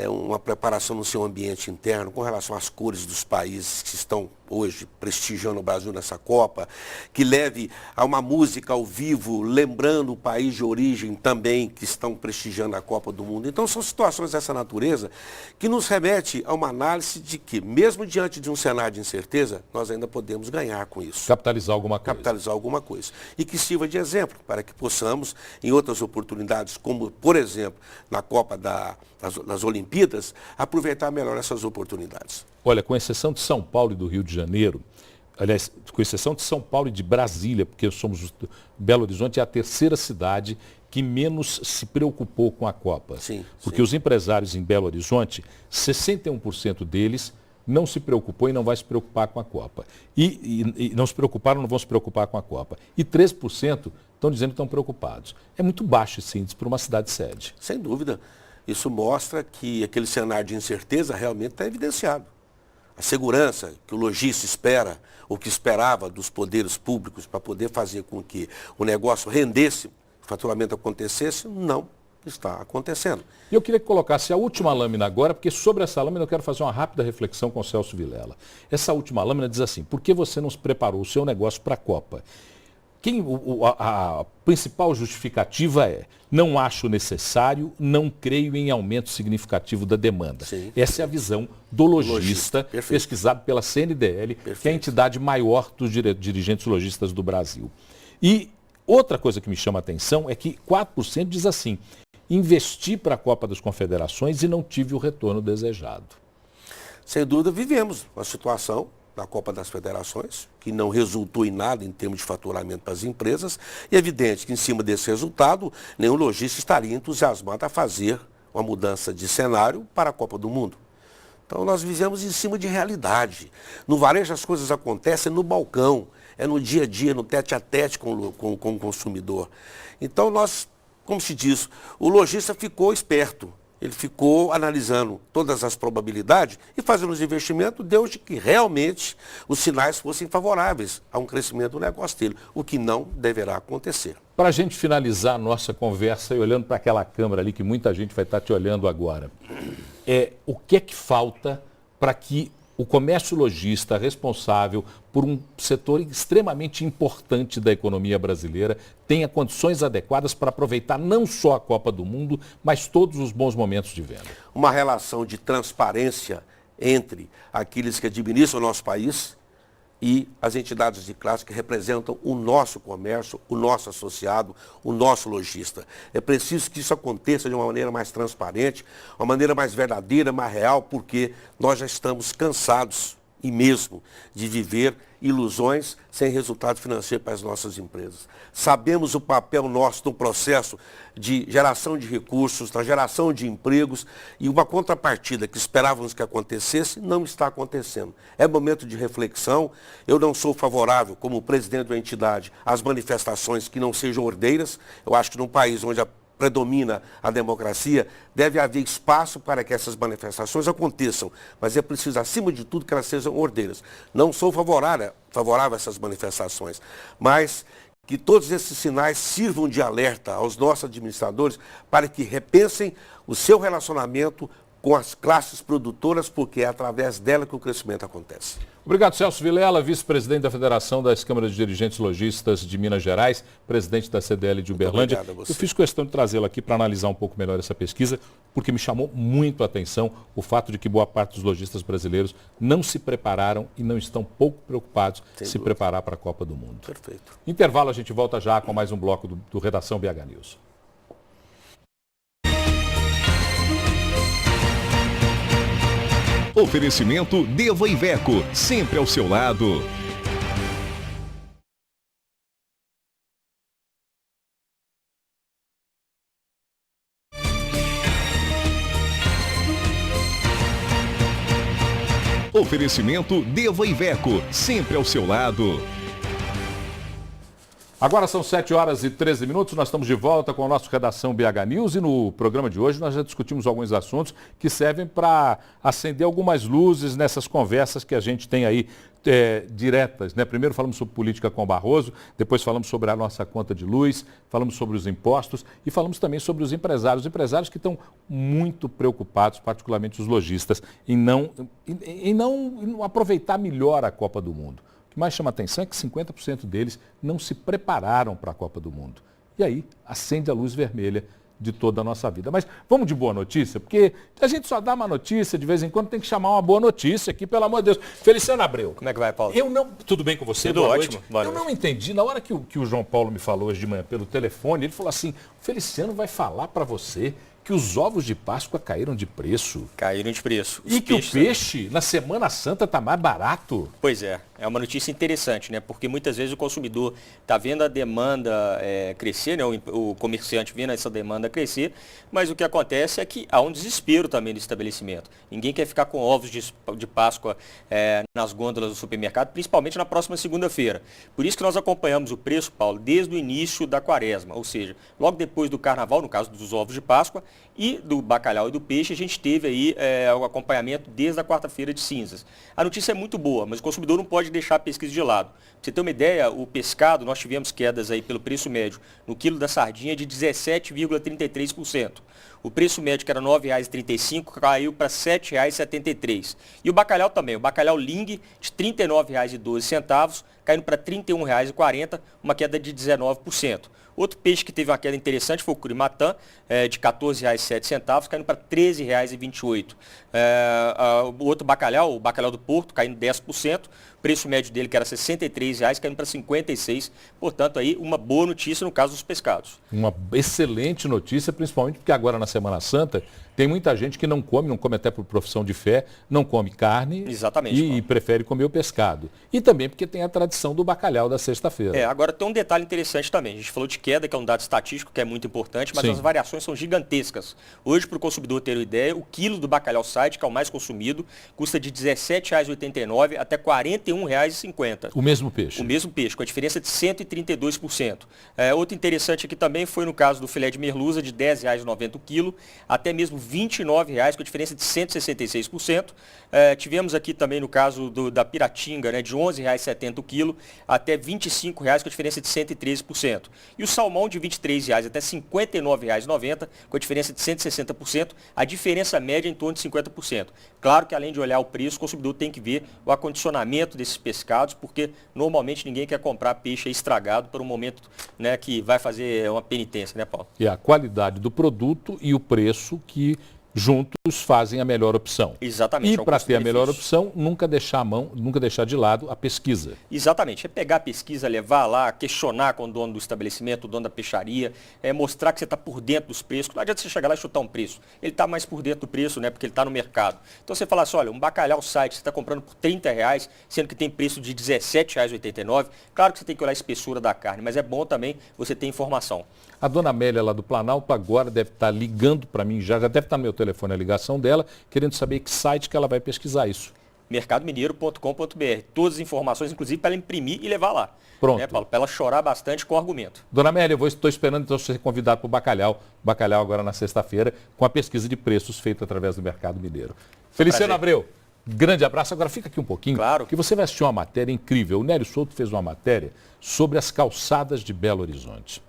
uma preparação no seu ambiente interno com relação às cores dos países que estão hoje prestigiando o Brasil nessa Copa, que leve a uma música ao vivo, lembrando o país de origem também que estão prestigiando a Copa do Mundo. Então são situações dessa natureza que nos remete a uma análise de que, mesmo diante de um cenário de incerteza, nós ainda podemos ganhar com isso. Capitalizar alguma coisa. Capitalizar alguma coisa. E que sirva de exemplo para que possamos, em outras oportunidades, como, por exemplo, na Copa das Olimpíadas, aproveitar melhor essas oportunidades. Olha, com exceção de São Paulo e do Rio de Janeiro, aliás, com exceção de São Paulo e de Brasília, porque Belo Horizonte é a terceira cidade que menos se preocupou com a Copa. Sim, porque os empresários em Belo Horizonte, 61% deles não se preocupou e não vai se preocupar com a Copa. E não se preocuparam, não vão se preocupar com a Copa. E 3% estão dizendo que estão preocupados. É muito baixo esse índice para uma cidade-sede. Sem dúvida. Isso mostra que aquele cenário de incerteza realmente está evidenciado. A segurança que o lojista espera, ou que esperava dos poderes públicos para poder fazer com que o negócio rendesse, o faturamento acontecesse, não está acontecendo. E eu queria que colocasse a última lâmina agora, porque sobre essa lâmina eu quero fazer uma rápida reflexão com o Celso Vilela. Essa última lâmina diz assim: por que você não se preparou o seu negócio para a Copa? A principal justificativa é: não acho necessário, não creio em aumento significativo da demanda. Sim. Essa é a visão do lojista pesquisado pela CNDL, que é a entidade maior dos dirigentes lojistas do Brasil. E outra coisa que me chama a atenção é que 4% diz assim: investi para a Copa das Confederações e não tive o retorno desejado. Sem dúvida, vivemos uma situação da Copa das Federações, que não resultou em nada em termos de faturamento para as empresas, e é evidente que em cima desse resultado, nenhum lojista estaria entusiasmado a fazer uma mudança de cenário para a Copa do Mundo. Então nós vivemos em cima de realidade. No varejo as coisas acontecem no balcão, é no dia a dia, no tete-a-tete com o consumidor. Então nós, como se diz, o lojista ficou esperto. Ele ficou analisando todas as probabilidades e fazendo os investimentos, desde que realmente os sinais fossem favoráveis a um crescimento do negócio dele, o que não deverá acontecer. Para a gente finalizar a nossa conversa e olhando para aquela câmera ali, que muita gente vai estar te olhando agora, o que é que falta para que o comércio lojista, responsável por um setor extremamente importante da economia brasileira, tenha condições adequadas para aproveitar não só a Copa do Mundo, mas todos os bons momentos de venda? Uma relação de transparência entre aqueles que administram o nosso país e as entidades de classe que representam o nosso comércio, o nosso associado, o nosso lojista. É preciso que isso aconteça de uma maneira mais transparente, uma maneira mais verdadeira, mais real, porque nós já estamos cansados e mesmo de viver ilusões sem resultado financeiro para as nossas empresas. Sabemos o papel nosso no processo de geração de recursos, na geração de empregos, e uma contrapartida que esperávamos que acontecesse não está acontecendo. É momento de reflexão. Eu não sou favorável, como presidente da entidade, às manifestações que não sejam ordeiras. Eu acho que num país onde predomina a democracia, deve haver espaço para que essas manifestações aconteçam, mas é preciso, acima de tudo, que elas sejam ordeiras. Não sou favorável a essas manifestações, mas que todos esses sinais sirvam de alerta aos nossos administradores para que repensem o seu relacionamento com as classes produtoras, porque é através dela que o crescimento acontece. Obrigado, Celso Vilela, vice-presidente da Federação das Câmaras de Dirigentes Lojistas de Minas Gerais, presidente da CDL de Uberlândia. Obrigado a você. Eu fiz questão de trazê-lo aqui para analisar um pouco melhor essa pesquisa, porque me chamou muito a atenção o fato de que boa parte dos lojistas brasileiros não se prepararam e não estão pouco preocupados em se preparar para a Copa do Mundo. Perfeito. Intervalo, a gente volta já com mais um bloco do Redação BH News. Oferecimento Deva Iveco, sempre ao seu lado. Oferecimento Deva Iveco, sempre ao seu lado. Agora são 7 horas e 13 minutos, nós estamos de volta com a nossa redação BH News e no programa de hoje nós já discutimos alguns assuntos que servem para acender algumas luzes nessas conversas que a gente tem aí diretas, né? Primeiro falamos sobre política com o Barroso, depois falamos sobre a nossa conta de luz, falamos sobre os impostos e falamos também sobre os empresários que estão muito preocupados, particularmente os lojistas, em não aproveitar melhor a Copa do Mundo. O que mais chama atenção é que 50% deles não se prepararam para a Copa do Mundo. E aí acende a luz vermelha de toda a nossa vida. Mas vamos de boa notícia, porque a gente só dá uma notícia, de vez em quando tem que chamar uma boa notícia aqui, pelo amor de Deus. Feliciano Abreu. Como é que vai, Paulo? Tudo bem com você? Tudo ótimo. Eu não entendi, na hora que o João Paulo me falou hoje de manhã pelo telefone, ele falou assim, o Feliciano vai falar para você que os ovos de Páscoa caíram de preço. Caíram de preço. E que o peixe na Semana Santa está mais barato. Pois é uma notícia interessante, né? Porque muitas vezes o consumidor está vendo a demanda crescer, né? O comerciante vendo essa demanda crescer, mas o que acontece é que há um desespero também no estabelecimento. Ninguém quer ficar com ovos de Páscoa nas gôndolas do supermercado, principalmente na próxima segunda-feira. Por isso que nós acompanhamos o preço, Paulo, desde o início da quaresma, ou seja, logo depois do carnaval, no caso dos ovos de Páscoa, e do bacalhau e do peixe, a gente teve aí o acompanhamento desde a quarta-feira de cinzas. A notícia é muito boa, mas o consumidor não pode deixar a pesquisa de lado. Pra você ter uma ideia, o pescado, nós tivemos quedas aí pelo preço médio no quilo da sardinha de 17,33%. O preço médio, que era R$ 9,35, caiu para R$ 7,73. E o bacalhau também, o bacalhau Ling, de R$ 39,12, caindo para R$ 31,40, uma queda de 19%. Outro peixe que teve uma queda interessante foi o curimatã, de R$ 14,07, caindo para R$ 13,28. O outro bacalhau, o bacalhau do Porto, caindo 10%. O preço médio dele, que era R$ 63,00, caindo para R$ 56,00. Portanto, aí uma boa notícia no caso dos pescados. Uma excelente notícia, principalmente porque agora na Semana Santa tem muita gente que não come até por profissão de fé, não come carne. Exatamente, e prefere comer o pescado. E também porque tem a tradição do bacalhau da sexta-feira. Agora tem um detalhe interessante também. A gente falou de queda, que é um dado estatístico que é muito importante, mas as variações são gigantescas. Hoje, para o consumidor ter uma ideia, o quilo do bacalhau site, que é o mais consumido, custa de R$ 17,89 até R$ 41,50. O mesmo peixe? O mesmo peixe, com a diferença de 132%. Outro interessante aqui também foi no caso do filé de merluza, de R$ 10,90 o quilo, até mesmo R$ 29,00, com a diferença de 166%. Tivemos aqui também no caso da piratinga, né, de R$ 11,70 o quilo, até R$ 25,00, com a diferença de 113%. E o salmão de R$ 23,00 até R$ 59,90, com a diferença de 160%, a diferença média é em torno de 50%. Claro que além de olhar o preço, o consumidor tem que ver o acondicionamento desses pescados, porque normalmente ninguém quer comprar peixe estragado por um momento, né, que vai fazer uma penitência, né, Paulo? E a qualidade do produto e o preço que juntos fazem a melhor opção. Exatamente. E para ter a melhor opção, nunca deixar de lado a pesquisa. Exatamente. É pegar a pesquisa, levar lá, questionar com o dono do estabelecimento, o dono da peixaria, mostrar que você está por dentro dos preços. Não adianta você chegar lá e chutar um preço. Ele está mais por dentro do preço, né? Porque ele está no mercado. Então você fala assim, olha, um bacalhau site você está comprando por R$ 30,00, sendo que tem preço de R$ 17,89. Claro que você tem que olhar a espessura da carne, mas é bom também você ter informação. A dona Amélia lá do Planalto agora deve estar ligando para mim, já deve estar no meu telefone a ligação dela, querendo saber que site que ela vai pesquisar isso. mercadomineiro.com.br. Todas as informações, inclusive para ela imprimir e levar lá. Pronto. Né, Paulo? Para ela chorar bastante com o argumento. Dona Amélia, estou esperando então ser convidado para o bacalhau agora na sexta-feira, com a pesquisa de preços feita através do Mercado Mineiro. Feliciano Abreu, grande abraço. Agora fica aqui um pouquinho, claro, que você vai assistir uma matéria incrível. O Nélio Souto fez uma matéria sobre as calçadas de Belo Horizonte.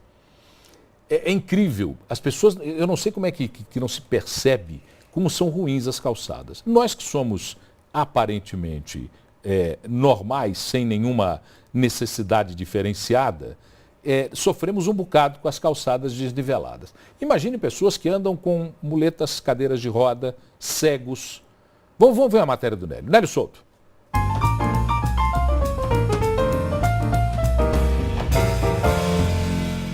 É incrível. As pessoas, eu não sei como é que não se percebe como são ruins as calçadas. Nós que somos aparentemente normais, sem nenhuma necessidade diferenciada, sofremos um bocado com as calçadas desniveladas. Imagine pessoas que andam com muletas, cadeiras de roda, cegos. Vamos ver a matéria do Nélio. Nélio Souto.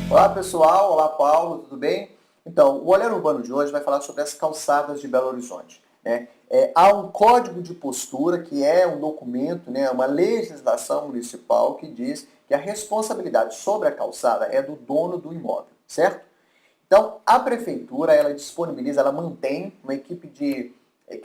Olá pessoal, olá Paulo, tudo bem? Então, o Olhar Urbano de hoje vai falar sobre as calçadas de Belo Horizonte. Né? Há um código de postura, que é um documento, né, uma legislação municipal que diz que a responsabilidade sobre a calçada é do dono do imóvel, certo? Então, a prefeitura, ela disponibiliza, ela mantém uma equipe que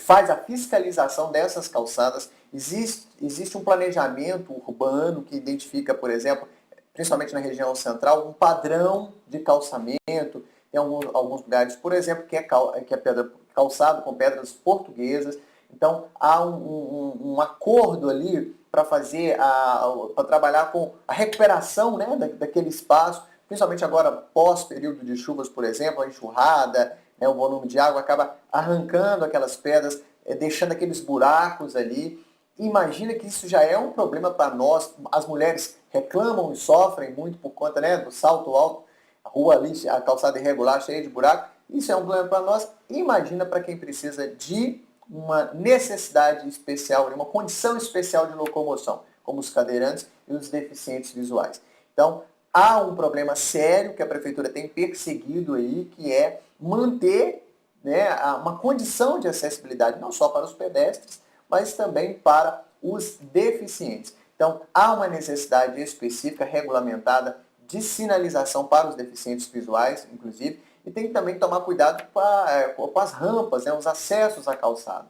faz a fiscalização dessas calçadas. Existe um planejamento urbano que identifica, por exemplo, principalmente na região central, um padrão de calçamento. Tem alguns lugares, por exemplo, que é pedra calçado com pedras portuguesas. Então, há um acordo ali para para trabalhar com a recuperação, né, daquele espaço, principalmente agora pós-período de chuvas, por exemplo, a enxurrada, né, o volume de água acaba arrancando aquelas pedras, deixando aqueles buracos ali. Imagina que isso já é um problema para nós. As mulheres reclamam e sofrem muito por conta, né, do salto alto, a rua ali, a calçada irregular, cheia de buraco. Isso é um problema para nós. Imagina para quem precisa de uma necessidade especial, uma condição especial de locomoção, como os cadeirantes e os deficientes visuais. Então, há um problema sério que a Prefeitura tem perseguido aí, que é manter, né, uma condição de acessibilidade, não só para os pedestres, mas também para os deficientes. Então, há uma necessidade específica, regulamentada, de sinalização para os deficientes visuais, inclusive, e tem que também tomar cuidado com as rampas, né, os acessos à calçada.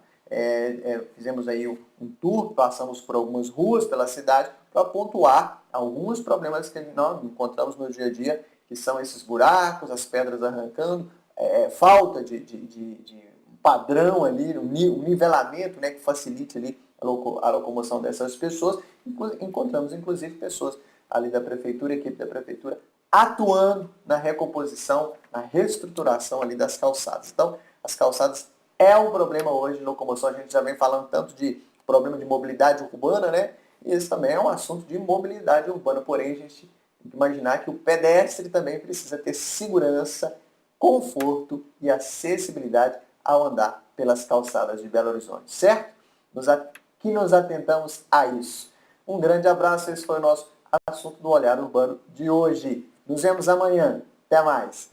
Fizemos aí um tour, passamos por algumas ruas pela cidade para pontuar alguns problemas que nós encontramos no dia a dia, que são esses buracos, as pedras arrancando, falta de padrão ali, um nivelamento, né, que facilite ali a locomoção dessas pessoas. Encontramos, inclusive, pessoas ali da Prefeitura, equipe da Prefeitura, atuando na recomposição, na reestruturação ali das calçadas. Então, as calçadas é um problema hoje de locomoção. A gente já vem falando tanto de problema de mobilidade urbana, né? E esse também é um assunto de mobilidade urbana. Porém, a gente tem que imaginar que o pedestre também precisa ter segurança, conforto e acessibilidade ao andar pelas calçadas de Belo Horizonte, certo? Que nos atentamos a isso. Um grande abraço, esse foi o nosso assunto do Olhar Urbano de hoje. Nos vemos amanhã. Até mais.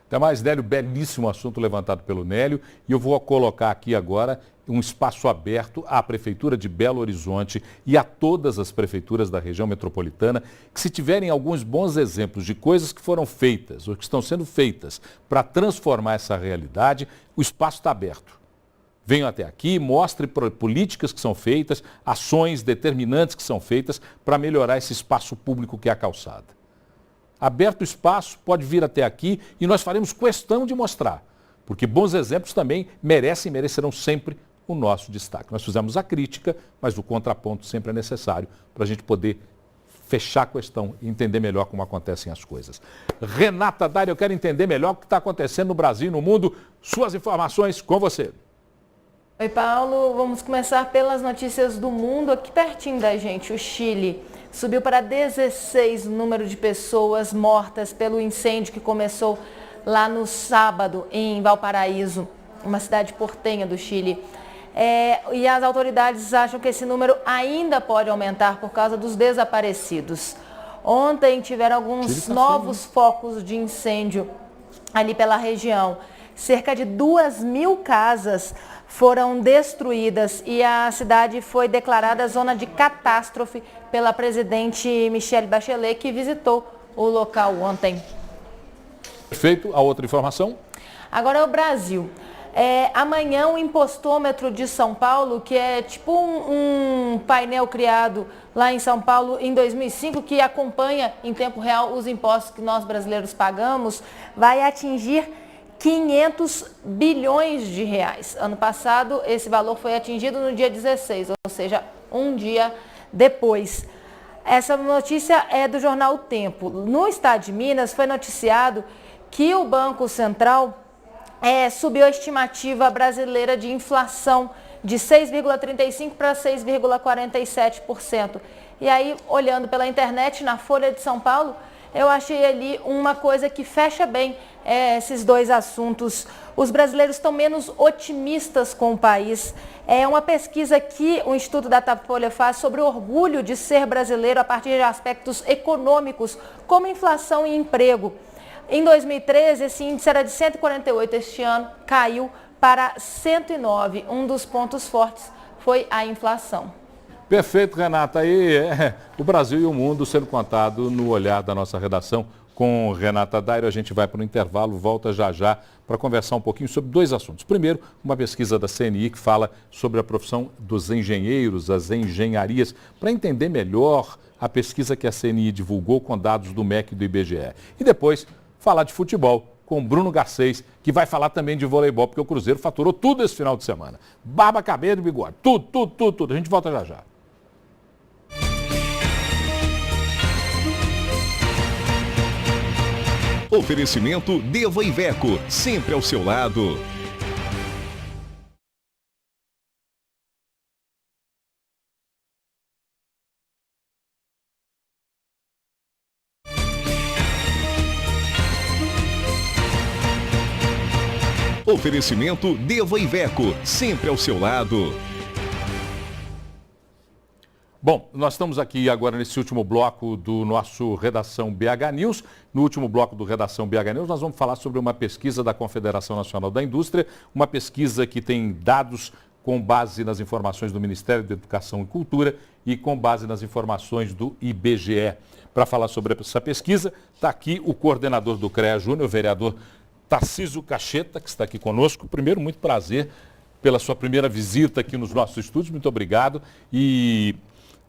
Até mais, Nélio. Belíssimo assunto levantado pelo Nélio. E eu vou colocar aqui agora um espaço aberto à Prefeitura de Belo Horizonte e a todas as prefeituras da região metropolitana que, se tiverem alguns bons exemplos de coisas que foram feitas ou que estão sendo feitas para transformar essa realidade, o espaço está aberto. Venham até aqui, mostre políticas que são feitas, ações determinantes que são feitas para melhorar esse espaço público que é a calçada. Aberto o espaço, pode vir até aqui e nós faremos questão de mostrar, porque bons exemplos também merecem e merecerão sempre o nosso destaque. Nós fizemos a crítica, mas o contraponto sempre é necessário para a gente poder fechar a questão e entender melhor como acontecem as coisas. Renata Daire, eu quero entender melhor o que está acontecendo no Brasil e no mundo. Suas informações com você. Oi, Paulo. Vamos começar pelas notícias do mundo. Aqui pertinho da gente, o Chile subiu para 16 o número de pessoas mortas pelo incêndio que começou lá no sábado em Valparaíso, uma cidade portenha do Chile. E as autoridades acham que esse número ainda pode aumentar por causa dos desaparecidos. Ontem tiveram alguns novos focos de incêndio ali pela região. Cerca de 2.000 casas foram destruídas e a cidade foi declarada zona de catástrofe pela presidente Michelle Bachelet, que visitou o local ontem. Perfeito. A outra informação? Agora é o Brasil. Amanhã o impostômetro de São Paulo, que é tipo um painel criado lá em São Paulo em 2005, que acompanha em tempo real os impostos que nós brasileiros pagamos, vai atingir 500 bilhões de reais. Ano passado, esse valor foi atingido no dia 16, ou seja, um dia depois. Essa notícia é do jornal O Tempo. No estado de Minas, foi noticiado que o Banco Central subiu a estimativa brasileira de inflação de 6,35% para 6,47%. E aí, olhando pela internet, na Folha de São Paulo, eu achei ali uma coisa que fecha bem esses dois assuntos. Os brasileiros estão menos otimistas com o país. É uma pesquisa que o Instituto Datafolha faz sobre o orgulho de ser brasileiro a partir de aspectos econômicos, como inflação e emprego. Em 2013, esse índice era de 148, este ano caiu para 109. Um dos pontos fortes foi a inflação. Perfeito, Renata. Aí o Brasil e o mundo sendo contado no olhar da nossa redação com Renata Daire. A gente vai para o intervalo, volta já já para conversar um pouquinho sobre dois assuntos. Primeiro, uma pesquisa da CNI que fala sobre a profissão dos engenheiros, as engenharias, para entender melhor a pesquisa que a CNI divulgou com dados do MEC e do IBGE. E depois falar de futebol com Bruno Garcês, que vai falar também de voleibol, porque o Cruzeiro faturou tudo esse final de semana. Barba, cabelo e bigode. Tudo. A gente volta já já. Oferecimento Deva Iveco, sempre ao seu lado. Oferecimento Deva Iveco, sempre ao seu lado. Bom, nós estamos aqui agora nesse último bloco do nosso Redação BH News. No último bloco do Redação BH News, nós vamos falar sobre uma pesquisa da Confederação Nacional da Indústria, uma pesquisa que tem dados com base nas informações do Ministério da Educação e Cultura e com base nas informações do IBGE. Para falar sobre essa pesquisa, está aqui o coordenador do CREA Júnior, o vereador Tarcísio Cacheta, que está aqui conosco. Primeiro, muito prazer pela sua primeira visita aqui nos nossos estúdios, muito obrigado. E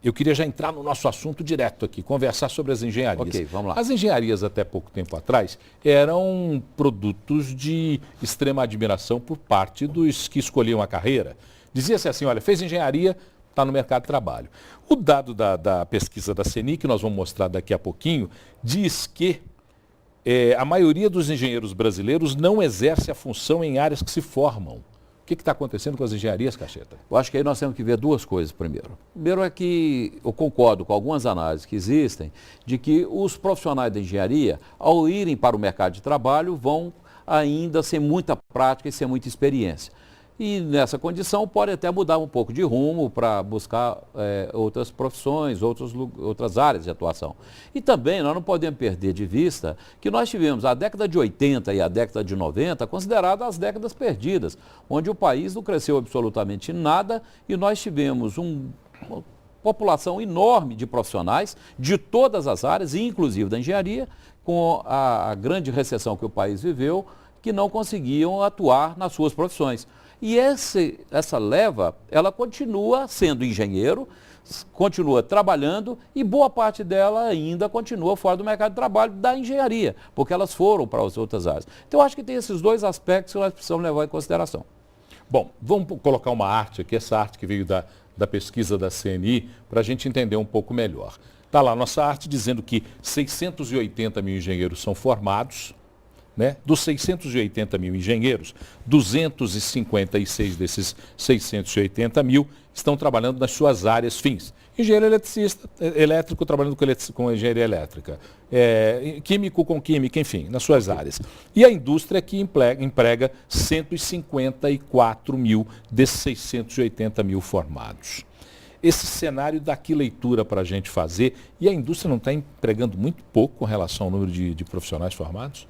eu queria já entrar no nosso assunto direto aqui, conversar sobre as engenharias. Ok, vamos lá. As engenharias, até pouco tempo atrás, eram produtos de extrema admiração por parte dos que escolhiam a carreira. Dizia-se assim, olha, fez engenharia, está no mercado de trabalho. O dado da pesquisa da CNI, que nós vamos mostrar daqui a pouquinho, diz que a maioria dos engenheiros brasileiros não exerce a função em áreas que se formam. O que está acontecendo com as engenharias, Cacheta? Eu acho que aí nós temos que ver duas coisas primeiro. Primeiro é que eu concordo com algumas análises que existem de que os profissionais da engenharia, ao irem para o mercado de trabalho, vão ainda sem muita prática e sem muita experiência. E nessa condição pode até mudar um pouco de rumo para buscar outras profissões, outras áreas de atuação. E também nós não podemos perder de vista que nós tivemos a década de 80 e a década de 90 consideradas as décadas perdidas, onde o país não cresceu absolutamente nada e nós tivemos uma população enorme de profissionais de todas as áreas, inclusive da engenharia, com a grande recessão que o país viveu, que não conseguiam atuar nas suas profissões. E essa leva, ela continua sendo engenheiro, continua trabalhando e boa parte dela ainda continua fora do mercado de trabalho da engenharia, porque elas foram para as outras áreas. Então, eu acho que tem esses dois aspectos que nós precisamos levar em consideração. Bom, vamos colocar uma arte aqui, essa arte que veio da pesquisa da CNI, para a gente entender um pouco melhor. Está lá a nossa arte dizendo que 680 mil engenheiros são formados. Né? Dos 680 mil engenheiros, 256 desses 680 mil estão trabalhando nas suas áreas fins. Engenheiro eletricista, elétrico trabalhando com engenharia elétrica, químico com química, enfim, nas suas áreas. E a indústria que emprega 154 mil desses 680 mil formados. Esse cenário dá que leitura para a gente fazer? E a indústria não está empregando muito pouco com relação ao número de profissionais formados?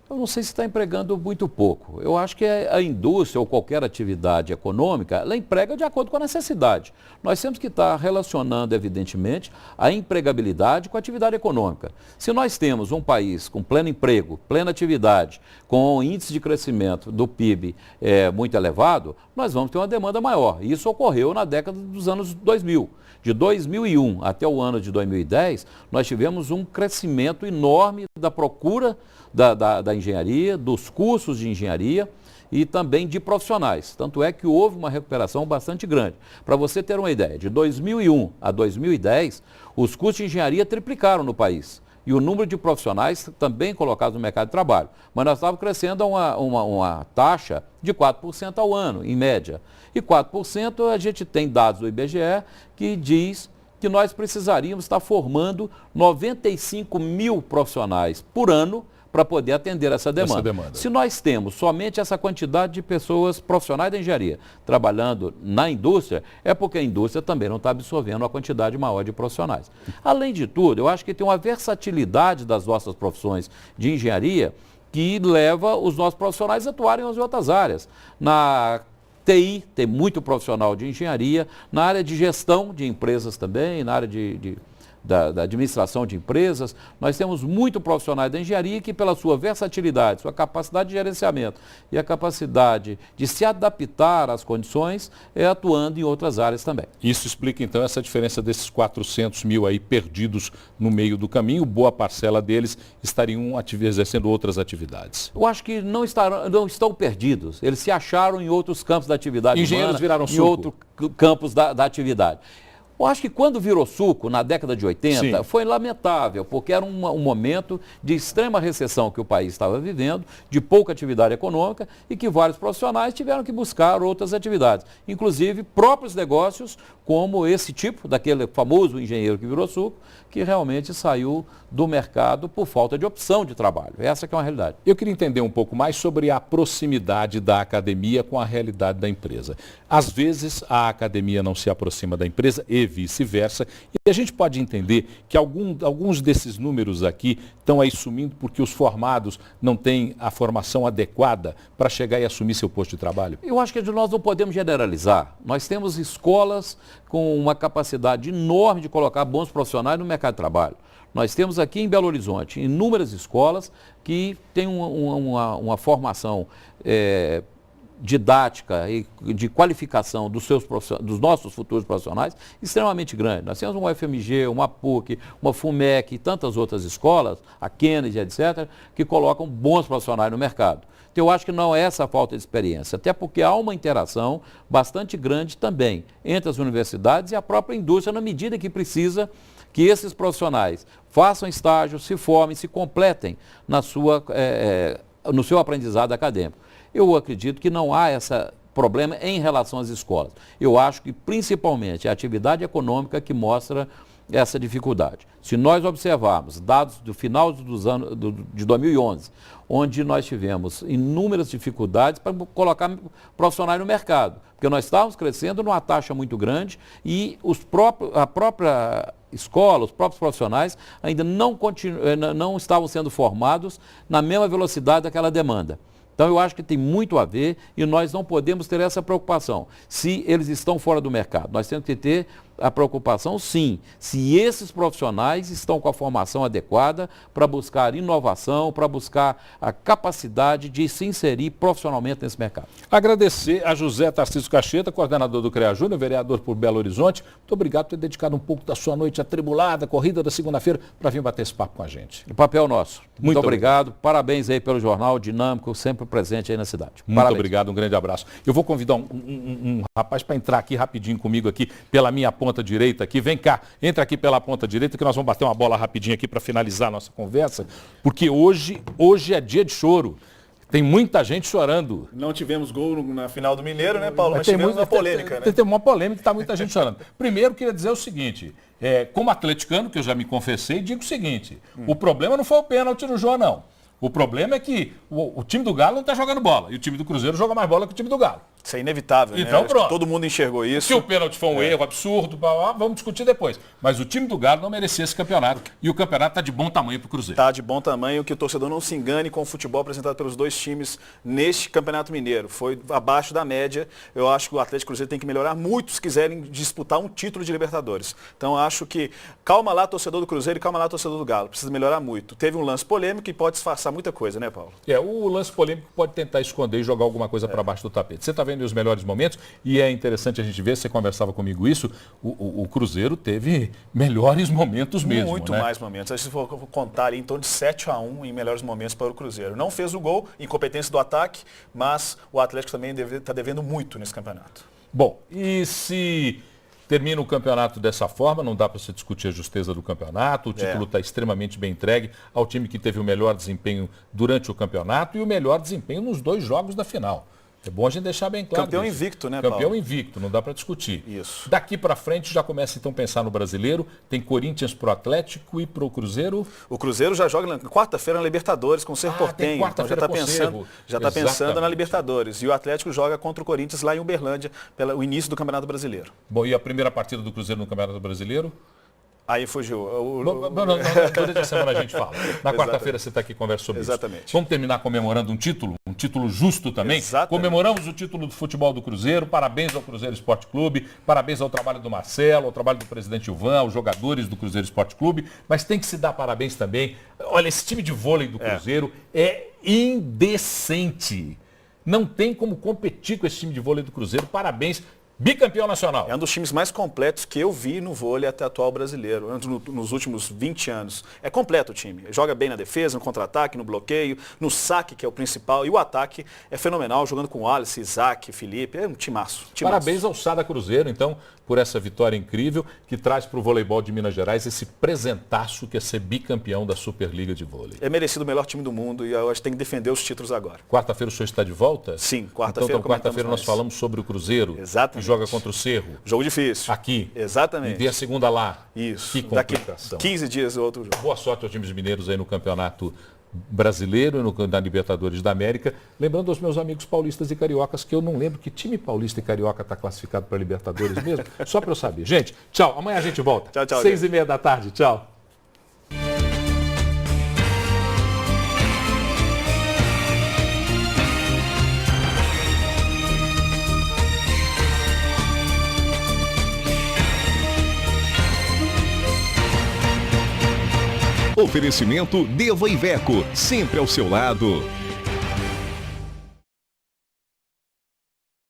Eu não sei se está empregando muito pouco. Eu acho que a indústria ou qualquer atividade econômica, ela emprega de acordo com a necessidade. Nós temos que estar relacionando, evidentemente, a empregabilidade com a atividade econômica. Se nós temos um país com pleno emprego, plena atividade, com índice de crescimento do PIB muito elevado, nós vamos ter uma demanda maior. Isso ocorreu na década dos anos 2000. De 2001 até o ano de 2010, nós tivemos um crescimento enorme da procura da engenharia, dos cursos de engenharia e também de profissionais. Tanto é que houve uma recuperação bastante grande. Para você ter uma ideia, de 2001 a 2010, os cursos de engenharia triplicaram no país. E o número de profissionais também colocados no mercado de trabalho. Mas nós estávamos crescendo a uma taxa de 4% ao ano, em média. E 4% a gente tem dados do IBGE que diz que nós precisaríamos estar formando 95 mil profissionais por ano para poder atender essa demanda. Se nós temos somente essa quantidade de pessoas profissionais da engenharia trabalhando na indústria, é porque a indústria também não está absorvendo uma quantidade maior de profissionais. Além de tudo, eu acho que tem uma versatilidade das nossas profissões de engenharia que leva os nossos profissionais a atuarem em outras áreas. Na TI, tem muito profissional de engenharia, na área de gestão de empresas também, na área da administração de empresas, nós temos muito profissionais da engenharia que, pela sua versatilidade, sua capacidade de gerenciamento e a capacidade de se adaptar às condições, atuando em outras áreas também. Isso explica, então, essa diferença desses 400 mil aí perdidos no meio do caminho. Boa parcela deles estariam exercendo outras atividades. Eu acho que não estão perdidos. Eles se acharam em outros campos da atividade Engenheiros humana, viraram em suco. outros campos da atividade. Eu acho que quando virou suco, na década de 80, Sim. foi lamentável, porque era um momento de extrema recessão que o país estava vivendo, de pouca atividade econômica e que vários profissionais tiveram que buscar outras atividades, inclusive próprios negócios, como esse tipo, daquele famoso engenheiro que virou suco, que realmente saiu do mercado por falta de opção de trabalho. Essa que é uma realidade. Eu queria entender um pouco mais sobre a proximidade da academia com a realidade da empresa. Às vezes, a academia não se aproxima da empresa e vice-versa. E a gente pode entender que alguns desses números aqui estão aí sumindo porque os formados não têm a formação adequada para chegar e assumir seu posto de trabalho? Eu acho que nós não podemos generalizar. Nós temos escolas com uma capacidade enorme de colocar bons profissionais no mercado de trabalho. Nós temos aqui em Belo Horizonte inúmeras escolas que têm uma formação didática e de qualificação dos nossos futuros profissionais extremamente grande. Nós temos uma UFMG, uma PUC, uma FUMEC e tantas outras escolas, a Kennedy, etc., que colocam bons profissionais no mercado. Então, eu acho que não é essa a falta de experiência, até porque há uma interação bastante grande também entre as universidades e a própria indústria, na medida que precisa que esses profissionais façam estágio, se formem, se completem no seu aprendizado acadêmico. Eu acredito que não há esse problema em relação às escolas. Eu acho que, principalmente, é a atividade econômica que mostra essa dificuldade. Se nós observarmos dados do final dos anos de 2011, onde nós tivemos inúmeras dificuldades para colocar profissionais no mercado, porque nós estávamos crescendo numa taxa muito grande e a própria escola, os próprios profissionais ainda não estavam sendo formados na mesma velocidade daquela demanda. Então, eu acho que tem muito a ver e nós não podemos ter essa preocupação se eles estão fora do mercado. Nós temos que ter a preocupação, sim, se esses profissionais estão com a formação adequada para buscar inovação, para buscar a capacidade de se inserir profissionalmente nesse mercado. Agradecer a José Tarcísio Cacheta, coordenador do CREA Júnior, vereador por Belo Horizonte. Muito obrigado por ter dedicado um pouco da sua noite atribulada, corrida da segunda-feira, para vir bater esse papo com a gente. O papel nosso. Muito obrigado. Parabéns aí pelo jornal dinâmico, sempre presente aí na cidade. Muito obrigado, um grande abraço. Eu vou convidar um rapaz para entrar aqui rapidinho comigo aqui, pela minha ponta direita aqui. Vem cá, entra aqui pela ponta direita que nós vamos bater uma bola rapidinho aqui para finalizar a nossa conversa, porque hoje é dia de choro. Tem muita gente chorando. Não tivemos gol na final do Mineiro, né, Paulo? Mas tem tivemos uma polêmica, né? Tem uma polêmica que está muita gente chorando. Primeiro, queria dizer o seguinte, como atleticano, que eu já me confessei, digo o seguinte, o problema não foi o pênalti no João, não. O problema é que o time do Galo não está jogando bola e o time do Cruzeiro joga mais bola que o time do Galo. Isso é inevitável, então, né? Pronto. Todo mundo enxergou isso. Se o pênalti foi um erro absurdo, vamos discutir depois. Mas o time do Galo não merecia esse campeonato e o campeonato está de bom tamanho para o Cruzeiro. Está de bom tamanho, que o torcedor não se engane com o futebol apresentado pelos dois times neste Campeonato Mineiro. Foi abaixo da média. Eu acho que o Atlético Cruzeiro tem que melhorar muito se quiserem disputar um título de Libertadores. Então, acho que calma lá, torcedor do Cruzeiro, e calma lá, torcedor do Galo. Precisa melhorar muito. Teve um lance polêmico e pode disfarçar muita coisa, né, Paulo? O lance polêmico pode tentar esconder e jogar alguma coisa para baixo do tapete. Você está vendo os melhores momentos e é interessante a gente ver, você conversava comigo isso, o Cruzeiro teve melhores momentos mesmo. Muito mais momentos. Se for contar ali, em torno de 7-1 em melhores momentos para o Cruzeiro. Não fez o gol, incompetência do ataque, mas o Atlético também está devendo muito nesse campeonato. Bom, e se termina o campeonato dessa forma, não dá para se discutir a justeza do campeonato, o título está extremamente bem entregue ao time que teve o melhor desempenho durante o campeonato e o melhor desempenho nos 2 jogos da final. É bom a gente deixar bem claro. Campeão isso. Invicto, né, Campeão Paulo? invicto, não dá para discutir. Isso. Daqui para frente já começa então a pensar no brasileiro. Tem Corinthians pro Atlético e pro Cruzeiro. O Cruzeiro já joga na quarta-feira na Libertadores com o Cerro Porteño. Então já está pensando na Libertadores. E o Atlético joga contra o Corinthians lá em Uberlândia, pelo início do Campeonato Brasileiro. Bom, e a primeira partida do Cruzeiro no Campeonato Brasileiro? Aí fugiu. Durante a semana a gente fala. Na quarta-feira você está aqui e conversa sobre isso. Vamos terminar comemorando um título título justo também. Exatamente. Comemoramos o título do futebol do Cruzeiro, parabéns ao Cruzeiro Esporte Clube, parabéns ao trabalho do Marcelo, ao trabalho do presidente Ivan, aos jogadores do Cruzeiro Esporte Clube, mas tem que se dar parabéns também. Olha, esse time de vôlei do Cruzeiro é indecente. Não tem como competir com esse time de vôlei do Cruzeiro. Parabéns. Bicampeão nacional. É um dos times mais completos que eu vi no vôlei até atual brasileiro, nos últimos 20 anos. É completo o time. Joga bem na defesa, no contra-ataque, no bloqueio, no saque, que é o principal, e o ataque é fenomenal, jogando com o Wallace, Isaac, Felipe. É um timaço. Parabéns ao Sada Cruzeiro, então, por essa vitória incrível que traz para o voleibol de Minas Gerais esse presentaço que é ser bicampeão da Superliga de Vôlei. É merecido o melhor time do mundo e eu acho que tem que defender os títulos agora. Quarta-feira o senhor está de volta? Sim, quarta-feira. Então quarta-feira nós falamos sobre o Cruzeiro. Exatamente. Que joga contra o Cerro. Jogo difícil. Aqui. Exatamente. E vê a segunda lá. Isso. Que complicação. Daqui 15 dias outro jogo. Boa sorte aos times mineiros aí no campeonato brasileiro e na Libertadores da América. Lembrando aos meus amigos paulistas e cariocas que eu não lembro que time paulista e carioca está classificado para Libertadores mesmo, só para eu saber. Gente, tchau. Amanhã a gente volta. Tchau, tchau. 6h30 da tarde. Tchau. Oferecimento Deva Iveco, sempre ao seu lado.